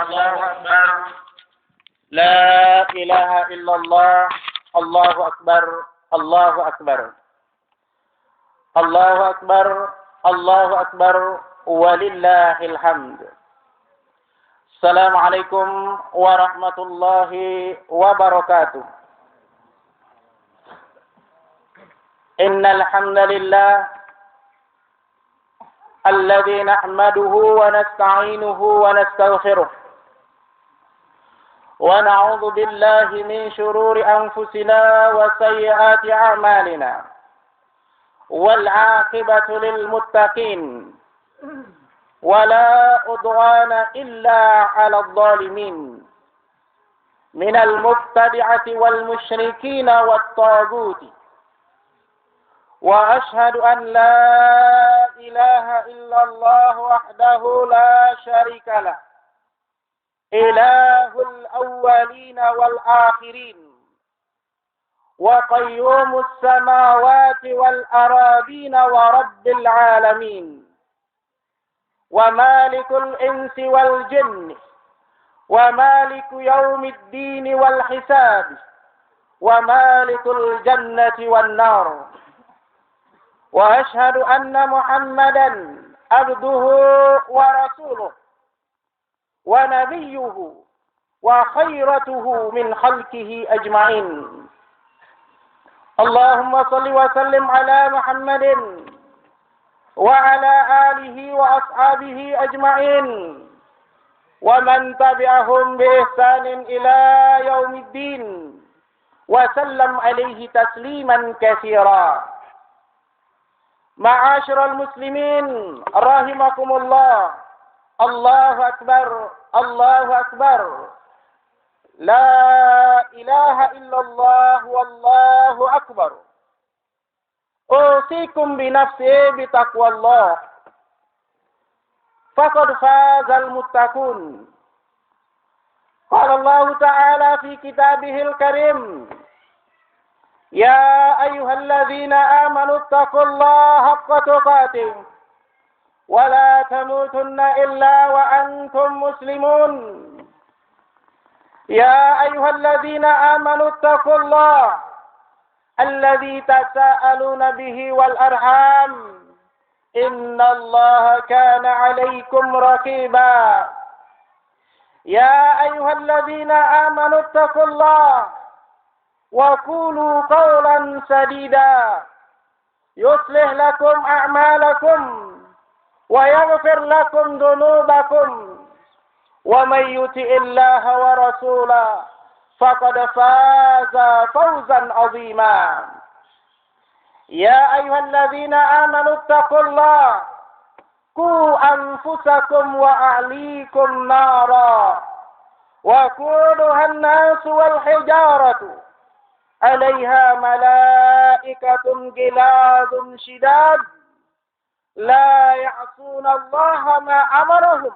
الله أكبر لا إله إلا الله الله أكبر الله أكبر الله أكبر الله أكبر ولله الحمد. السلام عليكم ورحمة الله وبركاته. إن الحمد لله الذي نحمده ونستعينه ونستغفره ونعوذ بالله من شرور أنفسنا وسيئات أعمالنا والعاقبة للمتقين ولا عدوان إلا على الظالمين من المبتدعة والمشركين والطاغوت وأشهد أن لا إله إلا الله وحده لا شريك له إله الأولين والآخرين وقيوم السماوات والأراضين ورب العالمين ومالك الإنس والجن ومالك يوم الدين والحساب ومالك الجنة والنار وأشهد أن محمدا عبده ورسوله ونبيه وخيرته من خلقه أجمعين. اللهم صل وسلم على محمد وعلى آله وأصحابه أجمعين ومن تبعهم بإحسان إلى يوم الدين وسلم عليه تسليما كثيرا. Ma'asyiral muslimin rahimakumullah. Allahu akbar, Allahu akbar. La ilaha illallah wallahu akbar. Usikum bi nafsi bi taqwallah. Faqad fazal muttaqun. Qala Allah Ta'ala fi kitabihil karim. يا أيها الذين آمنوا اتقوا الله حق تقاته ولا تموتن إلا وأنتم مسلمون. يا أيها الذين آمنوا اتقوا الله الذي تساءلون به والأرحام إن الله كان عليكم رقيبا. يا أيها الذين آمنوا اتقوا الله وقولوا قولا سديدا يصلح لكم أعمالكم ويغفر لكم ذنوبكم ومن يطع الله ورسوله فقد فاز فوزا عظيما. يا أيها الذين آمنوا اتقوا الله قوا أنفسكم وأهليكم نارا وقودها الناس والحجارة عليها ملائكة غلاظ شداد لا يعصون الله ما أمرهم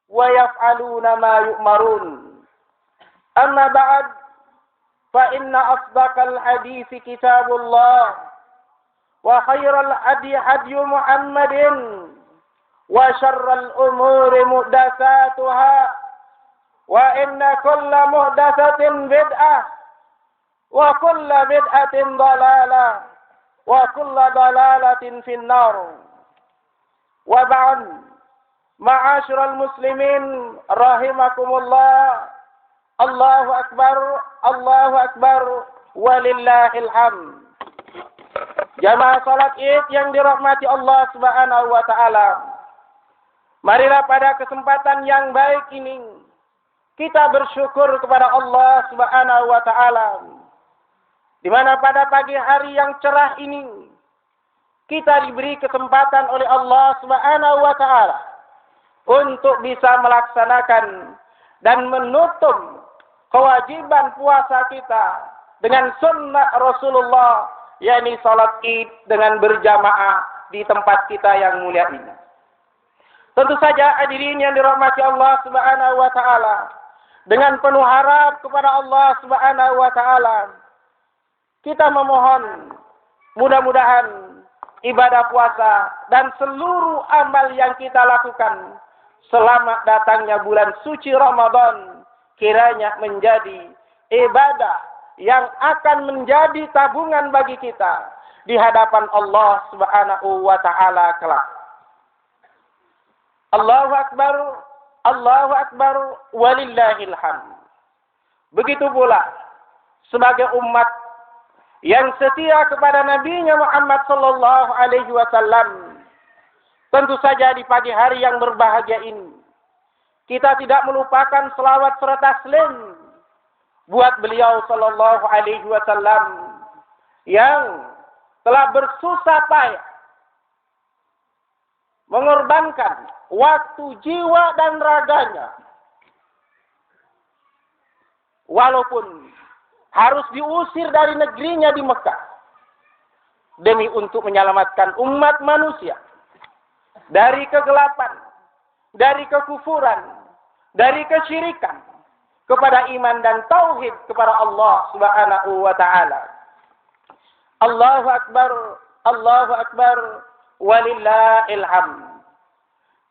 ويفعلون ما يؤمرون. أما بعد فإن أصدق الحديث كتاب الله وخير الهدي هدي محمد وشر الأمور محدثاتها وإن كل محدثة بدعة وكل بدعة ضلالة وكل ضلالة في النار. وبعد معاشر المسلمين رحمكم الله. الله أكبر الله أكبر ولله الحمد. Jamaah salat Id yang dirahmati Allah Subhanahu wa taala. Marilah pada kesempatan yang baik ini kita bersyukur kepada Allah Subhanahu wa taala. Di mana pada pagi hari yang cerah ini kita diberi kesempatan oleh Allah Subhanahu wa taala untuk bisa melaksanakan dan menutup kewajiban puasa kita dengan sunnah Rasulullah, yakni salat Id dengan berjamaah di tempat kita yang mulia ini. Tentu saja hadirin yang dirahmati Allah Subhanahu wa taala, dengan penuh harap kepada Allah Subhanahu wa taala kita memohon mudah-mudahan ibadah puasa dan seluruh amal yang kita lakukan selamat datangnya bulan suci Ramadan kiranya menjadi ibadah yang akan menjadi tabungan bagi kita di hadapan Allah Subhanahu wa taala kelak. Allahu akbar, Allahu akbar, walillahil hamd. Begitu pula sebagai umat yang setia kepada Nabi-Nya Muhammad sallallahu alaihi wasallam, tentu saja di pagi hari yang berbahagia ini kita tidak melupakan selawat serta taslim buat beliau sallallahu alaihi wasallam yang telah bersusah payah mengorbankan waktu, jiwa dan raganya, walaupun harus diusir dari negerinya di Mekah demi untuk menyelamatkan umat manusia dari kegelapan, dari kekufuran, dari kesyirikan kepada iman dan tauhid kepada Allah Subhanahu wa taala. Allahu akbar, Allahu akbar, walillahil hamd.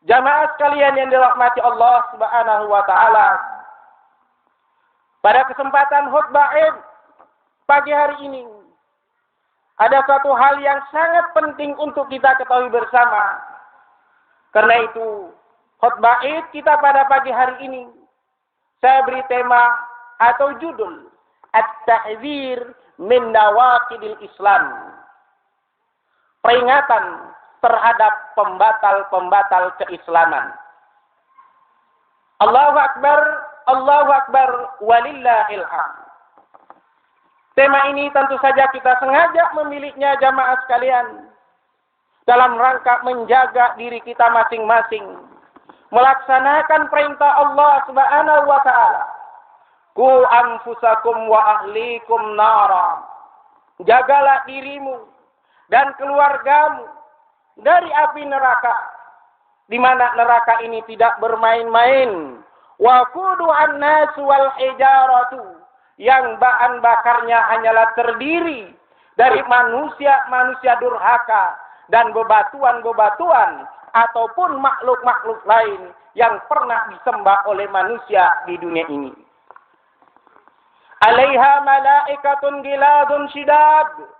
Jamaah sekalian yang dirahmati Allah Subhanahu wa taala, pada kesempatan khutbah Id pagi hari ini ada satu hal yang sangat penting untuk kita ketahui bersama. Karena itu khutbah Id kita pada pagi hari ini saya beri tema atau judul At-Tahdzir min Nawaqidil Islam. Peringatan terhadap pembatal-pembatal keislaman. Allahu akbar, Allahu akbar, walillahil hamd. Tema ini tentu saja kita sengaja memilihnya jamaah sekalian dalam rangka menjaga diri kita masing-masing, melaksanakan perintah Allah Subhanahu wa taala. Qu anfusakum wa ahlikum nara. Jagalah dirimu dan keluargamu dari api neraka, di mana neraka ini tidak bermain-main. Wa qudu'an nas wal hijaratu, yang bahan bakarnya hanyalah terdiri dari manusia-manusia durhaka dan bebatuan-bebatuan ataupun makhluk-makhluk lain yang pernah disembah oleh manusia di dunia ini. Alaiha malaikatun giladun syidad.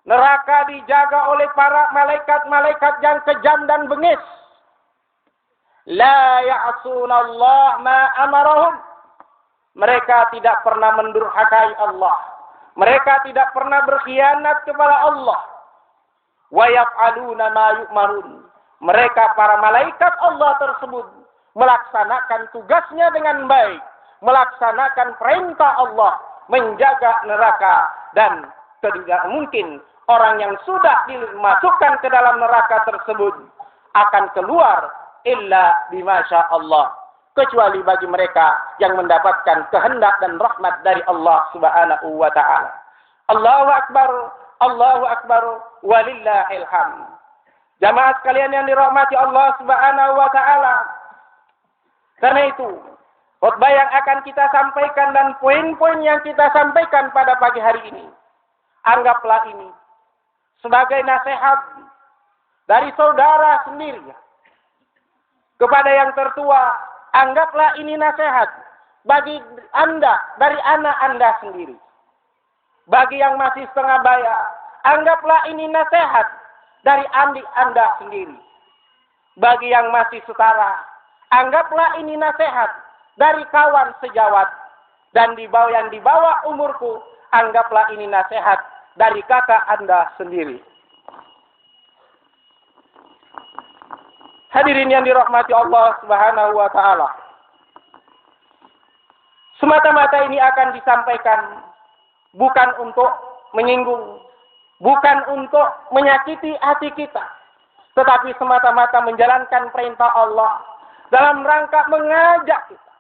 Neraka dijaga oleh para malaikat-malaikat yang kejam dan bengis. La ya'sunallah ma amarahum. Mereka tidak pernah mendurhakai Allah. Mereka tidak pernah berkhianat kepada Allah. Wa yaf'aluna ma yu'marun. Mereka para malaikat Allah tersebut melaksanakan tugasnya dengan baik, melaksanakan perintah Allah, menjaga neraka, dan tidak mungkin orang yang sudah dimasukkan ke dalam neraka tersebut akan keluar illa bimasya Allah, kecuali bagi mereka yang mendapatkan kehendak dan rahmat dari Allah Subhanahu wa taala. Allahu akbar, Allahu akbar, walillahil hamd. Jamaah sekalian yang dirahmati Allah Subhanahu wa taala. Karena itu, khutbah yang akan kita sampaikan dan poin-poin yang kita sampaikan pada pagi hari ini, anggaplah ini sebagai nasihat dari saudara sendiri kepada yang tertua. Anggaplah ini nasihat bagi Anda dari anak Anda sendiri. Bagi yang masih setengah baya, anggaplah ini nasihat dari adik Anda sendiri. Bagi yang masih setara, anggaplah ini nasihat dari kawan sejawat. Dan yang di bawah umurku, anggaplah ini nasihat dari kakak Anda sendiri. Hadirin yang dirahmati Allah Subhanahu wa taala. Semata-mata ini akan disampaikan bukan untuk menyinggung, bukan untuk menyakiti hati kita, tetapi semata-mata menjalankan perintah Allah dalam rangka mengajak kita.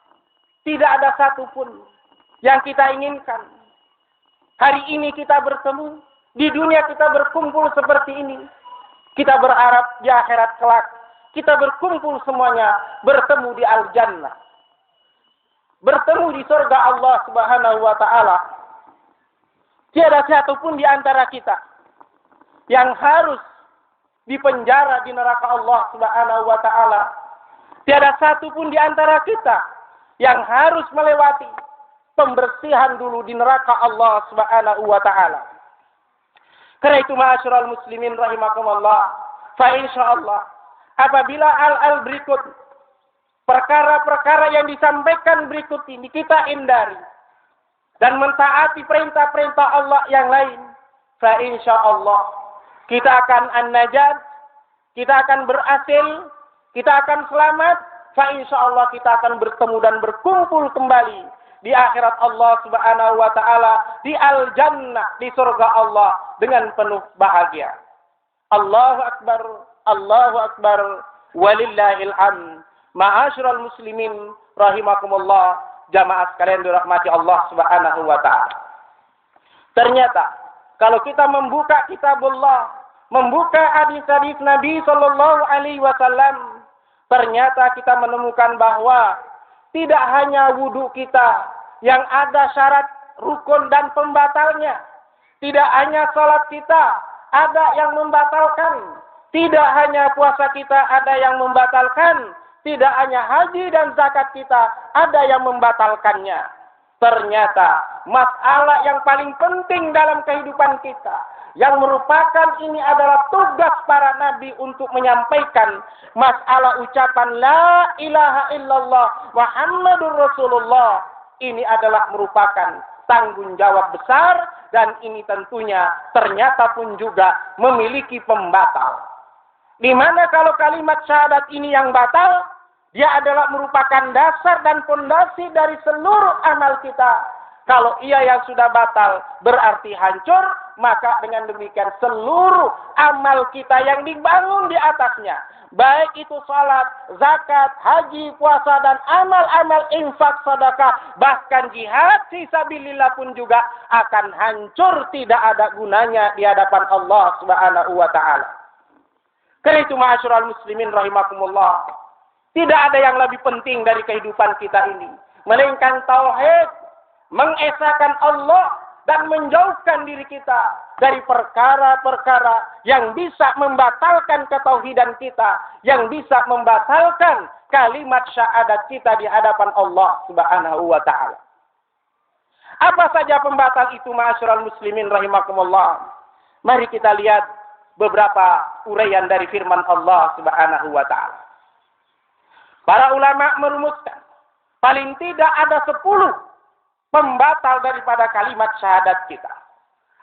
Tidak ada satupun yang kita inginkan. Hari ini kita bertemu, di dunia kita berkumpul seperti ini. Kita berharap di akhirat kelak kita berkumpul semuanya, bertemu di Al-Jannah. Bertemu di surga Allah Subhanahu wa taala. Tiada satupun di antara kita yang harus dipenjara di neraka Allah Subhanahu wa taala Tiada satu pun di antara kita yang harus melewati pembersihan dulu di neraka Allah Subhanahu wa taala. Karena itu ma'asyiral muslimin rahimakumullah, fa insyaallah apabila hal-hal berikut, perkara-perkara yang disampaikan berikut ini kita hindari dan mentaati perintah-perintah Allah yang lain, fa insyaallah kita akan an-najat, kita akan berhasil, kita akan selamat, fa insyaallah kita akan bertemu dan berkumpul kembali di akhirat Allah Subhanahu wa taala, di al-jannah, di surga Allah dengan penuh bahagia. Allahu akbar, Allahu akbar, walillahil hamd. Ma'asyiral muslimin rahimakumullah, jamaah sekalian dirahmati Allah Subhanahu wa taala. Ternyata kalau kita membuka kitabullah, membuka hadis-hadis Nabi sallallahu alaihi wasallam, ternyata kita menemukan bahwa tidak hanya wudu kita yang ada syarat rukun dan pembatalnya. Tidak hanya salat kita ada yang membatalkan. Tidak hanya puasa kita ada yang membatalkan. Tidak hanya haji dan zakat kita ada yang membatalkannya. Ternyata masalah yang paling penting dalam kehidupan kita, yang merupakan ini adalah tugas para nabi untuk menyampaikan masalah ucapan la ilaha illallah Muhammadur Rasulullah. Ini adalah merupakan tanggung jawab besar dan ini tentunya ternyata pun juga memiliki pembatal. Di mana kalau kalimat syahadat ini yang batal, dia adalah merupakan dasar dan fondasi dari seluruh amal kita. Kalau ia yang sudah batal berarti hancur, maka dengan demikian seluruh amal kita yang dibangun di atasnya, baik itu salat, zakat, haji, puasa, dan amal-amal infak, sedekah, bahkan jihad fisabilillah pun juga akan hancur, tidak ada gunanya di hadapan Allah Subhanahu wa taala. Karena itu ma'asyiral muslimin rahimakumullah, tidak ada yang lebih penting dari kehidupan kita ini melainkan tauhid, mengesahkan Allah dan menjauhkan diri kita dari perkara-perkara yang bisa membatalkan ketauhidan kita, yang bisa membatalkan kalimat syahadat kita di hadapan Allah Subhanahu wa taala. Apa saja pembatal itu ma'asyiral muslimin rahimakumullah? Mari kita lihat beberapa uraian dari firman Allah Subhanahu wa taala. Para ulama merumuskan paling tidak ada 10 pembatal daripada kalimat syahadat kita.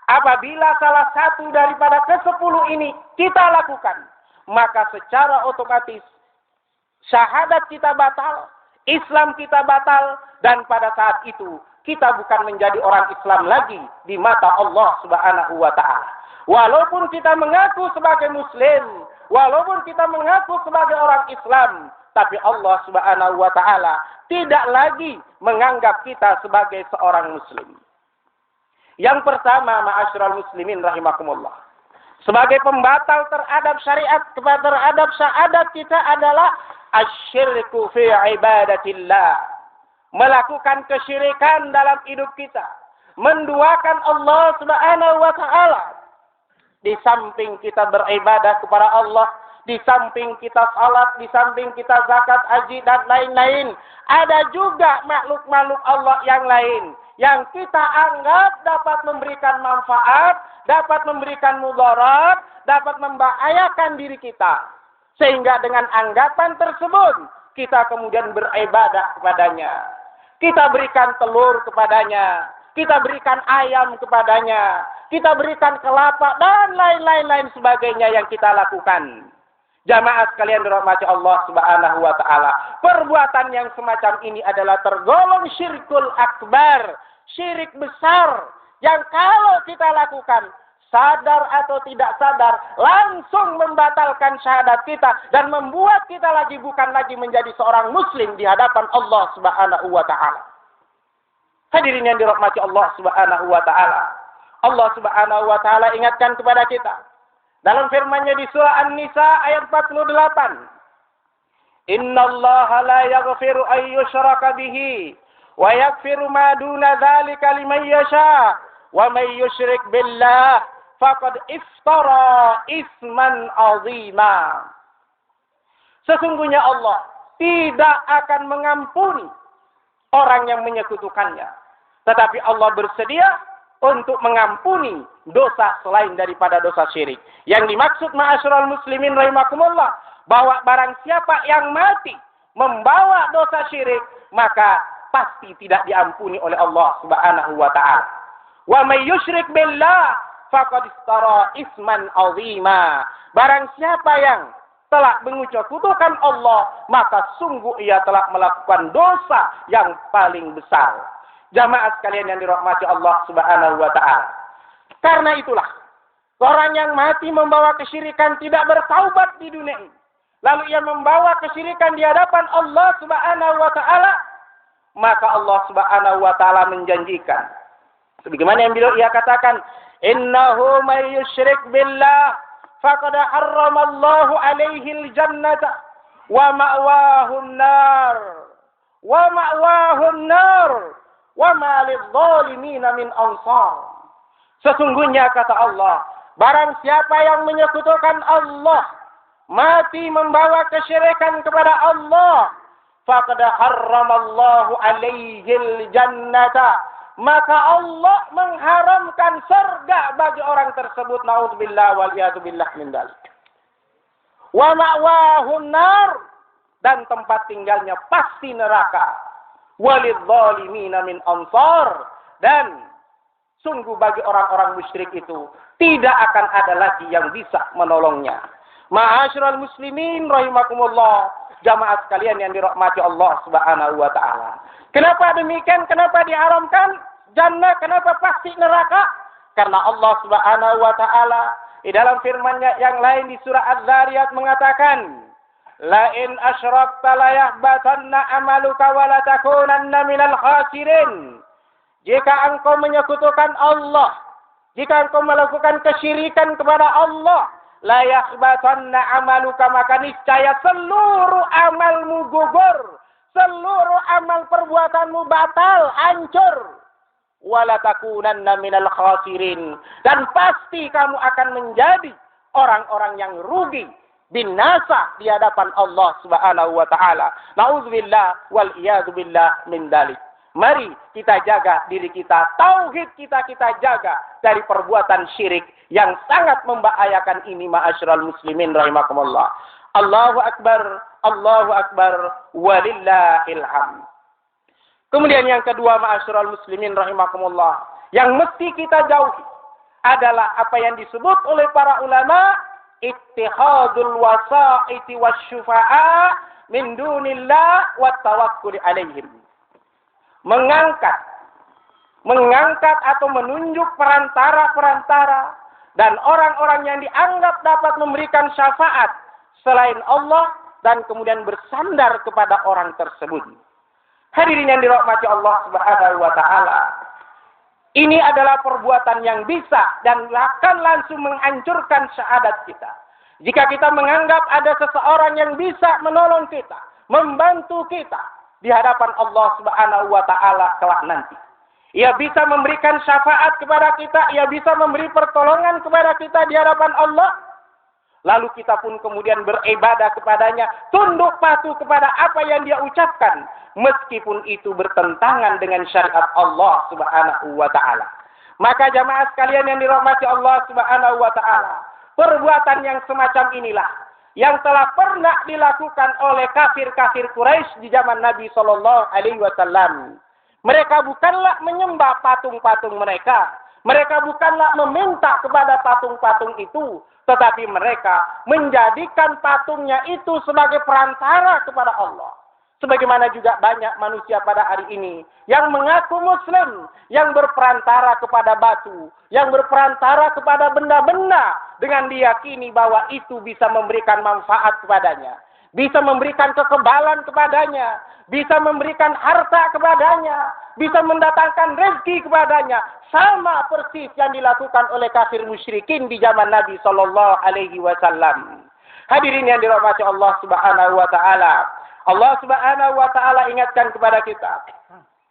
Apabila salah satu daripada ke-10 ini kita lakukan, maka secara otomatis syahadat kita batal, Islam kita batal, dan pada saat itu kita bukan menjadi orang Islam lagi di mata Allah Subhanahu wa taala. Walaupun kita mengaku sebagai muslim, walaupun kita mengaku sebagai orang Islam, tapi Allah Subhanahu wa taala tidak lagi menganggap kita sebagai seorang muslim. Yang pertama, ma'asyiral muslimin rahimakumullah, sebagai pembatal terhadap syariat, terhadap syahadat kita adalah asyirku fi ibadatillah. Melakukan kesyirikan dalam hidup kita, menduakan Allah Subhanahu wa taala. Di samping kita beribadah kepada Allah, di samping kita salat, di samping kita zakat, haji, dan lain-lain, ada juga makhluk-makhluk Allah yang lain yang kita anggap dapat memberikan manfaat, dapat memberikan mudarat, dapat membahayakan diri kita. Sehingga dengan anggapan tersebut, kita kemudian beribadah kepadanya. Kita berikan telur kepadanya, kita berikan ayam kepadanya, kita berikan kelapa, dan lain-lain sebagainya yang kita lakukan. Jamaah sekalian dirahmati Allah Subhanahu wa taala, perbuatan yang semacam ini adalah tergolong syirkul akbar, syirik besar yang kalau kita lakukan sadar atau tidak sadar langsung membatalkan syahadat kita dan membuat kita bukan lagi menjadi seorang muslim di hadapan Allah Subhanahu wa taala. Hadirin yang dirahmati Allah Subhanahu wa taala, Allah Subhanahu wa taala ingatkan kepada kita dalam firman-Nya di surah An-Nisa ayat 48. Innallaha la yaghfiru an yushraka bihi wa yaghfiru ma duna dzalika liman yasha wa may yusyrik billah faqad iftara isman 'azima. Sesungguhnya Allah tidak akan mengampuni orang yang menyekutukannya. Tetapi Allah bersedia untuk mengampuni dosa selain daripada dosa syirik. Yang dimaksud ma'asyiral muslimin rahimakumullah, bahwa barang siapa yang mati membawa dosa syirik, maka pasti tidak diampuni oleh Allah Subhanahu wa taala. Wa may yusyrik billah faqad istara isman 'azima. Barang siapa yang telah mengucapkan Allah, maka sungguh ia telah melakukan dosa yang paling besar. Jamaah sekalian yang dirahmati Allah Subhanahu wa taala. Karena itulah orang yang mati membawa kesyirikan tidak bertaubat di dunia ini, lalu ia membawa kesyirikan di hadapan Allah Subhanahu wa taala, maka Allah Subhanahu wa taala menjanjikan sebagaimana yang ia katakan, innahu may yusyrik billah faqad harramallahu alaihi al-jannata wa ma'wahu an-nar wa ma lidh-dhalimin min ansar. Sesungguhnya kata Allah, barang siapa yang menyekutukan Allah, mati membawa kesyirikan kepada Allah, faqad harramallahu alaihi al-jannata, maka Allah mengharamkan surga bagi orang tersebut. Nauzubillah wal iyadu billah min dzalik. Wa ma'wahun nar, dan tempat tinggalnya pasti neraka. Walidzalimina min ansar, dan sungguh bagi orang-orang musyrik itu tidak akan ada lagi yang bisa menolongnya. Ma'asyiral muslimin rahimakumullah, jamaah sekalian yang dirahmati Allah Subhanahu wa taala. Kenapa demikian? Kenapa diharamkan jannah? Kenapa pasti neraka? Karena Allah Subhanahu wa taala di dalam firman-Nya yang lain di surah Az-Zariyat mengatakan, la in asyrakta la yahbatanna amaluka wa la takunanna minal khasirin. Jika engkau menyekutukan Allah, jika engkau melakukan kesyirikan kepada Allah, la yahbatanna amaluka, maka niscaya seluruh amalmu gugur, seluruh amal perbuatanmu batal, hancur. Wala takunanna minal khasirin, dan pasti kamu akan menjadi orang-orang yang rugi, binasa di hadapan Allah Subhanahu wa taala. Nauzubillah wal iyadu billah min dzalik. Mari kita jaga diri kita, tauhid kita jaga dari perbuatan syirik yang sangat membahayakan ini, ma'asyiral muslimin rahimakumullah. Allahu akbar, walillahil hamd. Kemudian yang kedua, ma'asyiral muslimin rahimakumullah, yang mesti kita jauhi adalah apa yang disebut oleh para ulama ittihadul wasa'iti wasyufa'a min dunillah wat tawakkul alaihim. Mengangkat atau menunjuk perantara-perantara dan orang-orang yang dianggap dapat memberikan syafaat selain Allah, dan kemudian bersandar kepada orang tersebut. Hadirin yang dirahmati Allah Subhanahu wa taala, ini adalah perbuatan yang bisa dan akan langsung menghancurkan syahadat kita. Jika kita menganggap ada seseorang yang bisa menolong kita, membantu kita di hadapan Allah Subhanahu wa taala kelak nanti. Ia bisa memberikan syafaat kepada kita, ia bisa memberi pertolongan kepada kita di hadapan Allah. Lalu kita pun kemudian beribadah kepadanya, tunduk patuh kepada apa yang dia ucapkan, meskipun itu bertentangan dengan syariat Allah Subhanahu wa taala. Maka jamaah sekalian yang dirahmati Allah Subhanahu wa taala, perbuatan yang semacam inilah yang telah pernah dilakukan oleh kafir-kafir Quraisy di zaman Nabi sallallahu alaihi wasallam. Mereka bukanlah menyembah patung-patung mereka. Mereka bukanlah meminta kepada patung-patung itu, tetapi mereka menjadikan patungnya itu sebagai perantara kepada Allah. Sebagaimana juga banyak manusia pada hari ini yang mengaku Muslim, yang berperantara kepada batu, yang berperantara kepada benda-benda dengan diyakini bahwa itu bisa memberikan manfaat kepadanya, bisa memberikan kekebalan kepadanya, bisa memberikan harta kepadanya, bisa mendatangkan rezeki kepadanya, sama persis yang dilakukan oleh kafir musyrikin di zaman Nabi sallallahu alaihi wasallam. Hadirin yang dirahmati Allah Subhanahu wa taala, Allah Subhanahu wa taala ingatkan kepada kita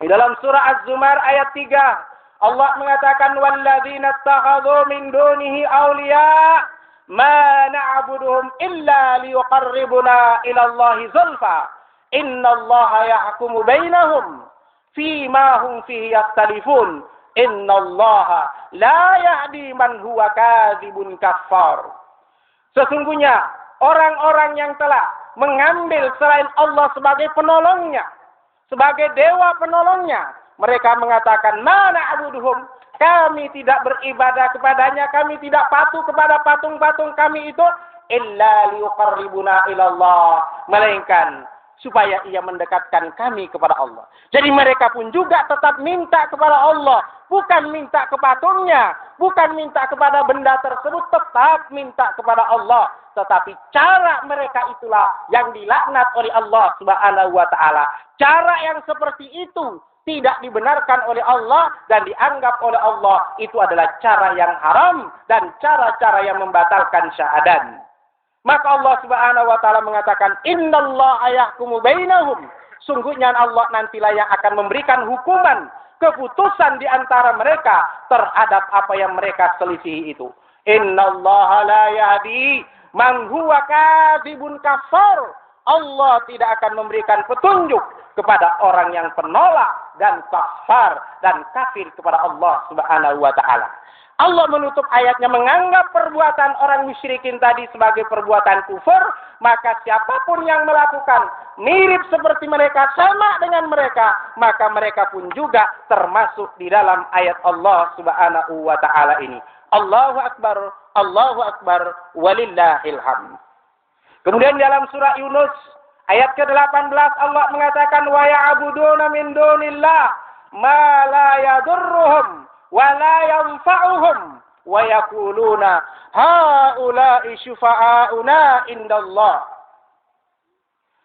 di dalam surah Az-Zumar ayat 3, Allah mengatakan walladzina ittakhadhu min dunihi awliya ma na'buduhum illa liyuqarribuna ila Allahi zulfa Innallaha yahkumu bainahum fima hum fihi yakhtalifun. Innallaha la yahdi man huwa kadzibun kafar. Sesungguhnya orang-orang yang telah mengambil selain Allah sebagai penolongnya, sebagai dewa penolongnya, mereka mengatakan, mana abuduhum, kami tidak beribadah kepadanya, kami tidak patuh kepada patung-patung kami itu, illa liyuqarribuna ilallah, melainkan supaya ia mendekatkan kami kepada Allah. Jadi mereka pun juga tetap minta kepada Allah, bukan minta ke patungnya, bukan minta kepada benda tersebut, tetap minta kepada Allah. Tetapi cara mereka itulah yang dilaknat oleh Allah Subhanahu wa taala. Cara yang seperti itu tidak dibenarkan oleh Allah dan dianggap oleh Allah itu adalah cara yang haram dan cara-cara yang membatalkan syahadat. Maka Allah Subhanahu wa taala mengatakan, innallaha yahkumu bainahum. Sungguhnya Allah nantilah yang akan memberikan hukuman, keputusan di antara mereka terhadap apa yang mereka selisihi itu. Innallaha la yahdi man huwa kadzibun kafar. Allah tidak akan memberikan petunjuk kepada orang yang penolak dan kafar dan kafir kepada Allah Subhanahu wa taala. Allah menutup ayatnya menganggap perbuatan orang musyrikin tadi sebagai perbuatan kufur, maka siapapun yang melakukan mirip seperti mereka, sama dengan mereka, maka mereka pun juga termasuk di dalam ayat Allah Subhanahu wa taala ini. Allahu akbar, walillahil hamd. Kemudian dalam surah Yunus ayat ke-18 Allah mengatakan, wa ya'buduna min dunillah ma la yadurruhum wa la yanfa'uhum wa yaquluna haula'i syufa'auna indallah.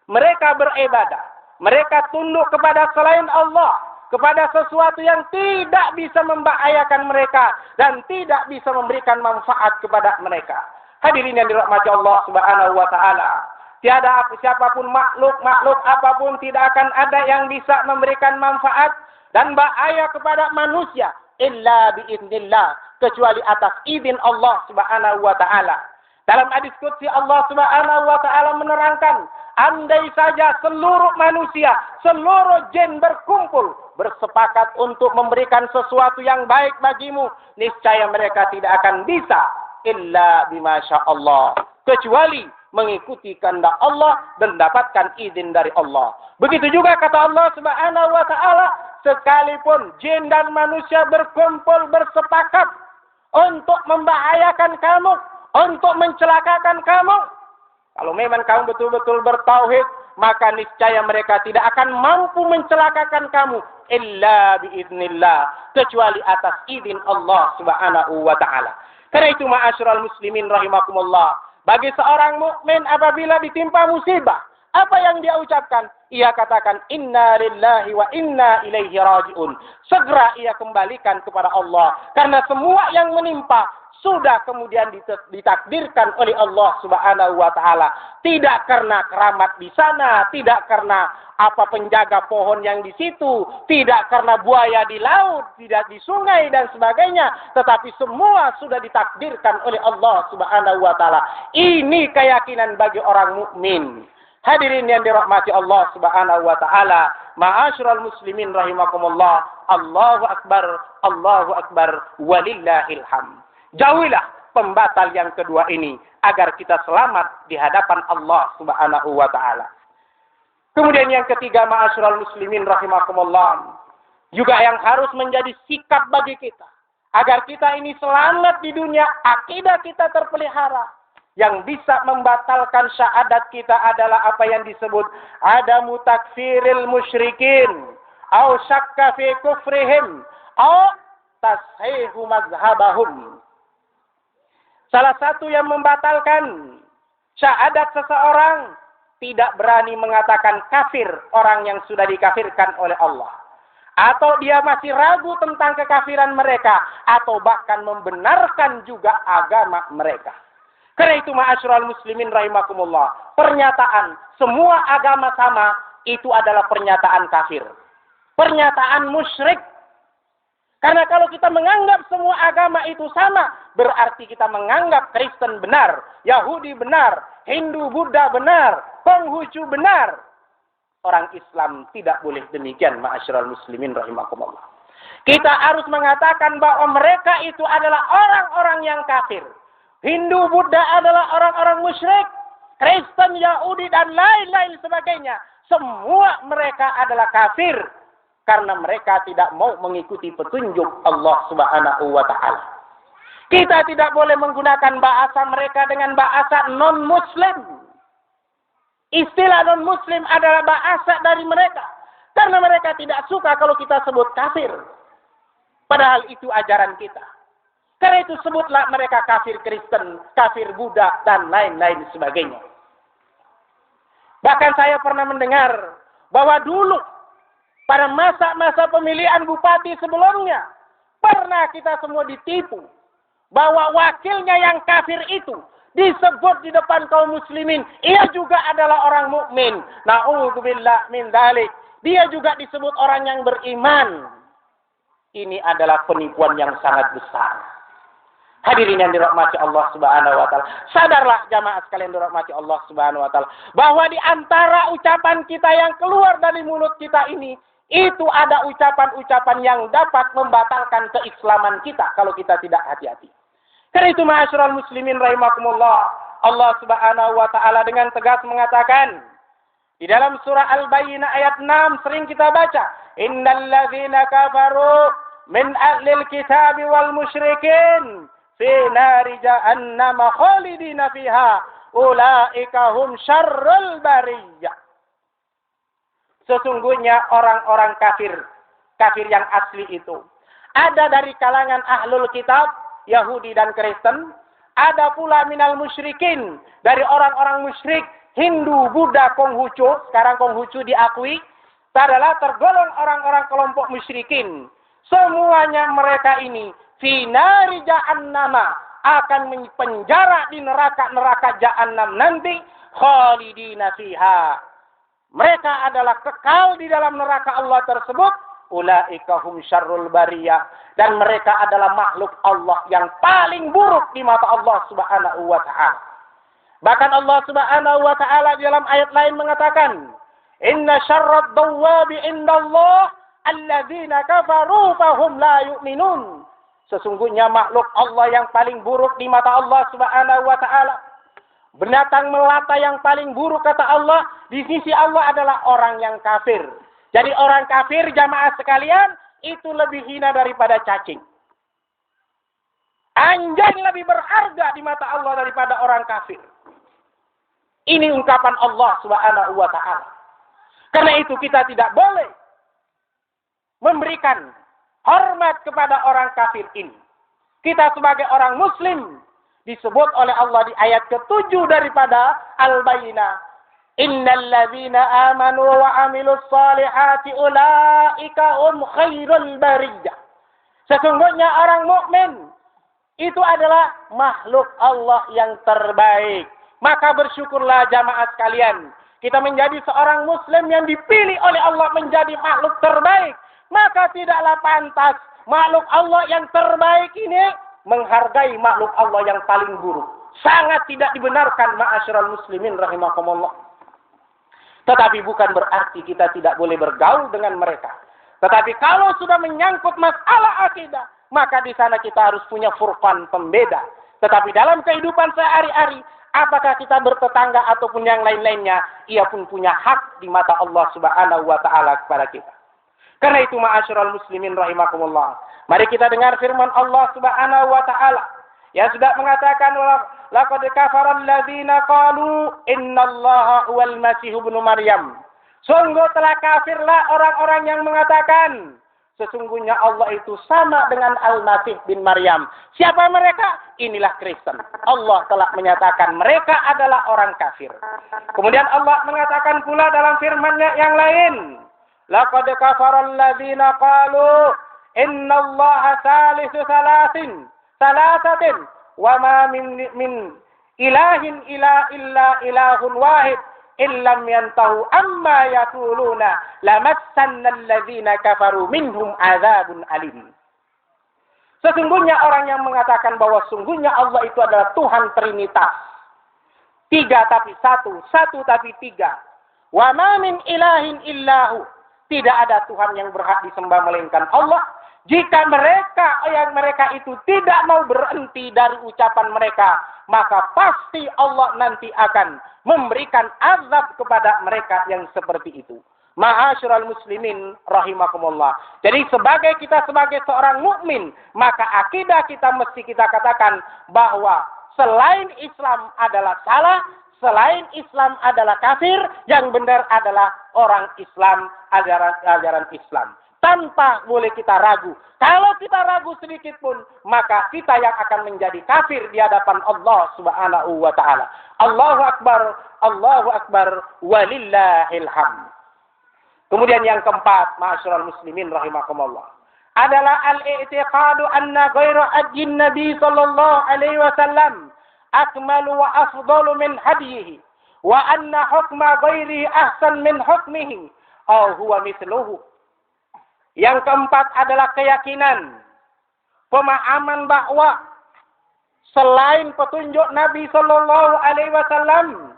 Mereka beribadah, mereka tunduk kepada selain Allah, kepada sesuatu yang tidak bisa membahayakan mereka dan tidak bisa memberikan manfaat kepada mereka. Hadirin yang dirahmati Allah Subhanahu wa taala, tiada siapapun makhluk apapun tidak akan ada yang bisa memberikan manfaat dan bahaya kepada manusia illa biiznillah, kecuali atas izin Allah Subhanahu wa taala. Dalam hadis qudsi Allah Subhanahu wa taala menerangkan, andai saja seluruh manusia, seluruh jin berkumpul bersepakat untuk memberikan sesuatu yang baik bagimu, niscaya mereka tidak akan bisa illa bima sya'allah, kecuali mengikuti kehendak Allah dan mendapatkan izin dari Allah. Begitu juga kata Allah Subhanahu wa taala, sekalipun jin dan manusia berkumpul bersepakat untuk membahayakan kamu, untuk mencelakakan kamu, kalau memang kamu betul-betul bertauhid, maka niscaya mereka tidak akan mampu mencelakakan kamu illa biiznillah, kecuali atas izin Allah Subhanahu wa taala. Karena itu ma'asyiral muslimin rahimakumullah, bagi seorang mukmin apabila ditimpa musibah, apa yang dia ucapkan? Ia katakan inna lillahi wa inna ilaihi raji'un. Segera ia kembalikan kepada Allah, karena semua yang menimpa sudah kemudian ditakdirkan oleh Allah Subhanahu wa taala. Tidak karena keramat di sana, tidak karena apa penjaga pohon yang di situ, tidak karena buaya di laut, tidak di sungai dan sebagainya, tetapi semua sudah ditakdirkan oleh Allah Subhanahu wa taala. Ini keyakinan bagi orang mukmin. Hadirin yang dirahmati Allah Subhanahu wa taala, ma'asyiral muslimin rahimakumullah. Allahu akbar, walillahil hamd. Jauhilah pembatal yang kedua ini agar kita selamat di hadapan Allah Subhanahu wa taala. Kemudian yang ketiga, ma'asyiral muslimin rahimakumullah, juga yang harus menjadi sikap bagi kita agar kita ini selamat di dunia, akidah kita terpelihara. Yang bisa membatalkan syahadat kita adalah apa yang disebut adamu takfiril musyrikin, au syakka fi kufrihim, au tashihu mazhabahum. Salah satu yang membatalkan syahadat seseorang, tidak berani mengatakan kafir orang yang sudah dikafirkan oleh Allah, atau dia masih ragu tentang kekafiran mereka, atau bahkan membenarkan juga agama mereka. Karena itu ma'asyiral muslimin rahimakumullah, pernyataan semua agama sama itu adalah pernyataan kafir, pernyataan musyrik. Karena kalau kita menganggap semua agama itu sama, berarti kita menganggap Kristen benar, Yahudi benar, Hindu, Buddha benar, Konghucu benar. orang Islam tidak boleh demikian, ma'asyiral muslimin rahimakumullah. Kita harus mengatakan bahwa mereka itu adalah orang-orang yang kafir. Hindu, Buddha adalah orang-orang musyrik. Kristen, Yahudi, dan lain-lain sebagainya. Semua mereka adalah kafir. Karena mereka tidak mau mengikuti petunjuk Allah subhanahu wa ta'ala. Kita tidak boleh menggunakan bahasa mereka dengan bahasa non-muslim. Istilah non-muslim adalah bahasa dari mereka. Karena mereka tidak suka kalau kita sebut kafir. Padahal itu ajaran kita. Karena itu sebutlah mereka kafir Kristen, kafir Buddha, dan lain-lain sebagainya. Bahkan saya pernah mendengar bahwa dulu pada masa-masa pemilihan bupati sebelumnya pernah kita semua ditipu bahwa wakilnya yang kafir itu disebut di depan kaum muslimin, ia juga adalah orang mukmin. Na'udzubillah min dzalik. Dia juga disebut orang yang beriman. Ini adalah penipuan yang sangat besar. Hadirin yang dirahmati Allah Subhanahu wa taala. Sadarlah jamaah sekalian dirahmati Allah Subhanahu wa taala bahwa di antara ucapan kita yang keluar dari mulut kita ini itu ada ucapan-ucapan yang dapat membatalkan keislaman kita kalau kita tidak hati-hati. Karena itu ma'asyiral muslimin rahimakumullah, Allah Subhanahu wa taala dengan tegas mengatakan di dalam surah Al-Bayyinah ayat 6 sering kita baca, innal ladzina kafaru min ahlil kitabi wal musyrikin fi nari jahannam khalidina fiha ulaika hum syarrul bariyah. Sesungguhnya orang-orang kafir yang asli itu ada dari kalangan ahlul kitab, Yahudi dan Kristen, ada pula minal musyrikin, dari orang-orang musyrik, Hindu, Buddha, Konghucu, sekarang Konghucu diakui, adalah tergolong orang-orang kelompok musyrikin. Semuanya mereka ini fi nari jahannama akan penjara di neraka jahannam nanti khalidina fiha. Mereka adalah kekal di dalam neraka Allah tersebut. Ulaika hum syarrul bariyah, dan mereka adalah makhluk Allah yang paling buruk di mata Allah Subhanahu wa taala. Bahkan Allah Subhanahu wa taala di dalam ayat lain mengatakan, "Inna syarrad dawwabi indallah alladzina kafaru fahum la yu'minun." Sesungguhnya makhluk Allah yang paling buruk di mata Allah Subhanahu wa taala, binatang melata yang paling buruk kata Allah di sisi Allah adalah orang yang kafir. Jadi orang kafir jamaah sekalian itu lebih hina daripada cacing. Anjing lebih berharga di mata Allah daripada orang kafir. Ini ungkapan Allah Subhanahu wa taala. Karena itu kita tidak boleh memberikan hormat kepada orang kafir ini. Kita sebagai orang muslim disebut oleh Allah di ayat ke-7 daripada Al-Bayyinah. Innal ladzina amanu wa amilus solihati ulaika hum khairul bariyah. Sesungguhnya orang mukmin itu adalah makhluk Allah yang terbaik. Maka bersyukurlah jamaah sekalian, kita menjadi seorang muslim yang dipilih oleh Allah menjadi makhluk terbaik. Maka tidaklah pantas makhluk Allah yang terbaik ini menghargai makhluk Allah yang paling buruk. Sangat tidak dibenarkan ma'asyiral muslimin rahimakumullah. Tetapi bukan berarti kita tidak boleh bergaul dengan mereka. Tetapi kalau sudah menyangkut masalah akidah, maka di sana kita harus punya furqan pembeda. Tetapi dalam kehidupan sehari-hari, apakah kita bertetangga ataupun yang lain-lainnya, ia pun punya hak di mata Allah Subhanahu wa taala kepada kita. Karena itu ma'asyiral muslimin rahimakumullah, mari kita dengar firman Allah Subhanahu wa taala yang sudah mengatakan, laqad kafara alladzina qalu innallaha huwal masih ibnu maryam. Sungguh telah kafirlah orang-orang yang mengatakan sesungguhnya Allah itu sama dengan Al-Masih bin Maryam. Siapa mereka? Inilah Kristen. Allah telah menyatakan mereka adalah orang kafir. Kemudian Allah mengatakan pula dalam firman-Nya yang lain, laqad kafara alladzina qalu innallaha salisu salasatin wa ma min ilahin illa ilahun wahid illam yantahu amma yaquluna lamassanna alladzina kafaru minhum adzabun alim. Sesungguhnya orang yang mengatakan bahwa sungguhnya Allah itu adalah Tuhan Trinitas, 3 tapi 1, 1 tapi 3, Wa ma min ilahin illahu. Tidak ada Tuhan yang berhak disembah melainkan Allah. Jika mereka itu tidak mau berhenti dari ucapan mereka, maka pasti Allah nanti akan memberikan azab kepada mereka yang seperti itu. Ma'asyiral muslimin rahimakumullah. Jadi kita sebagai seorang mukmin, maka akidah kita mesti kita katakan bahwa selain Islam adalah salah, selain Islam adalah kafir, yang benar adalah orang Islam, ajaran Islam. Tanpa boleh kita ragu. Kalau kita ragu sedikit pun, maka kita yang akan menjadi kafir di hadapan Allah Subhanahu wa taala. Allahu akbar, walillahil hamd. Kemudian yang keempat, ma'asyiral muslimin rahimakumullah, adalah al-i'tiqadu anna ghairu hajjin Nabi sallallahu alaihi wasallam akmalu wa afdalu min hadihi wa anna hukma ghairihi ahsan min hukmihi aw huwa mithluhu. Yang keempat adalah keyakinan, pemahaman bahwa selain petunjuk Nabi sallallahu alaihi wasallam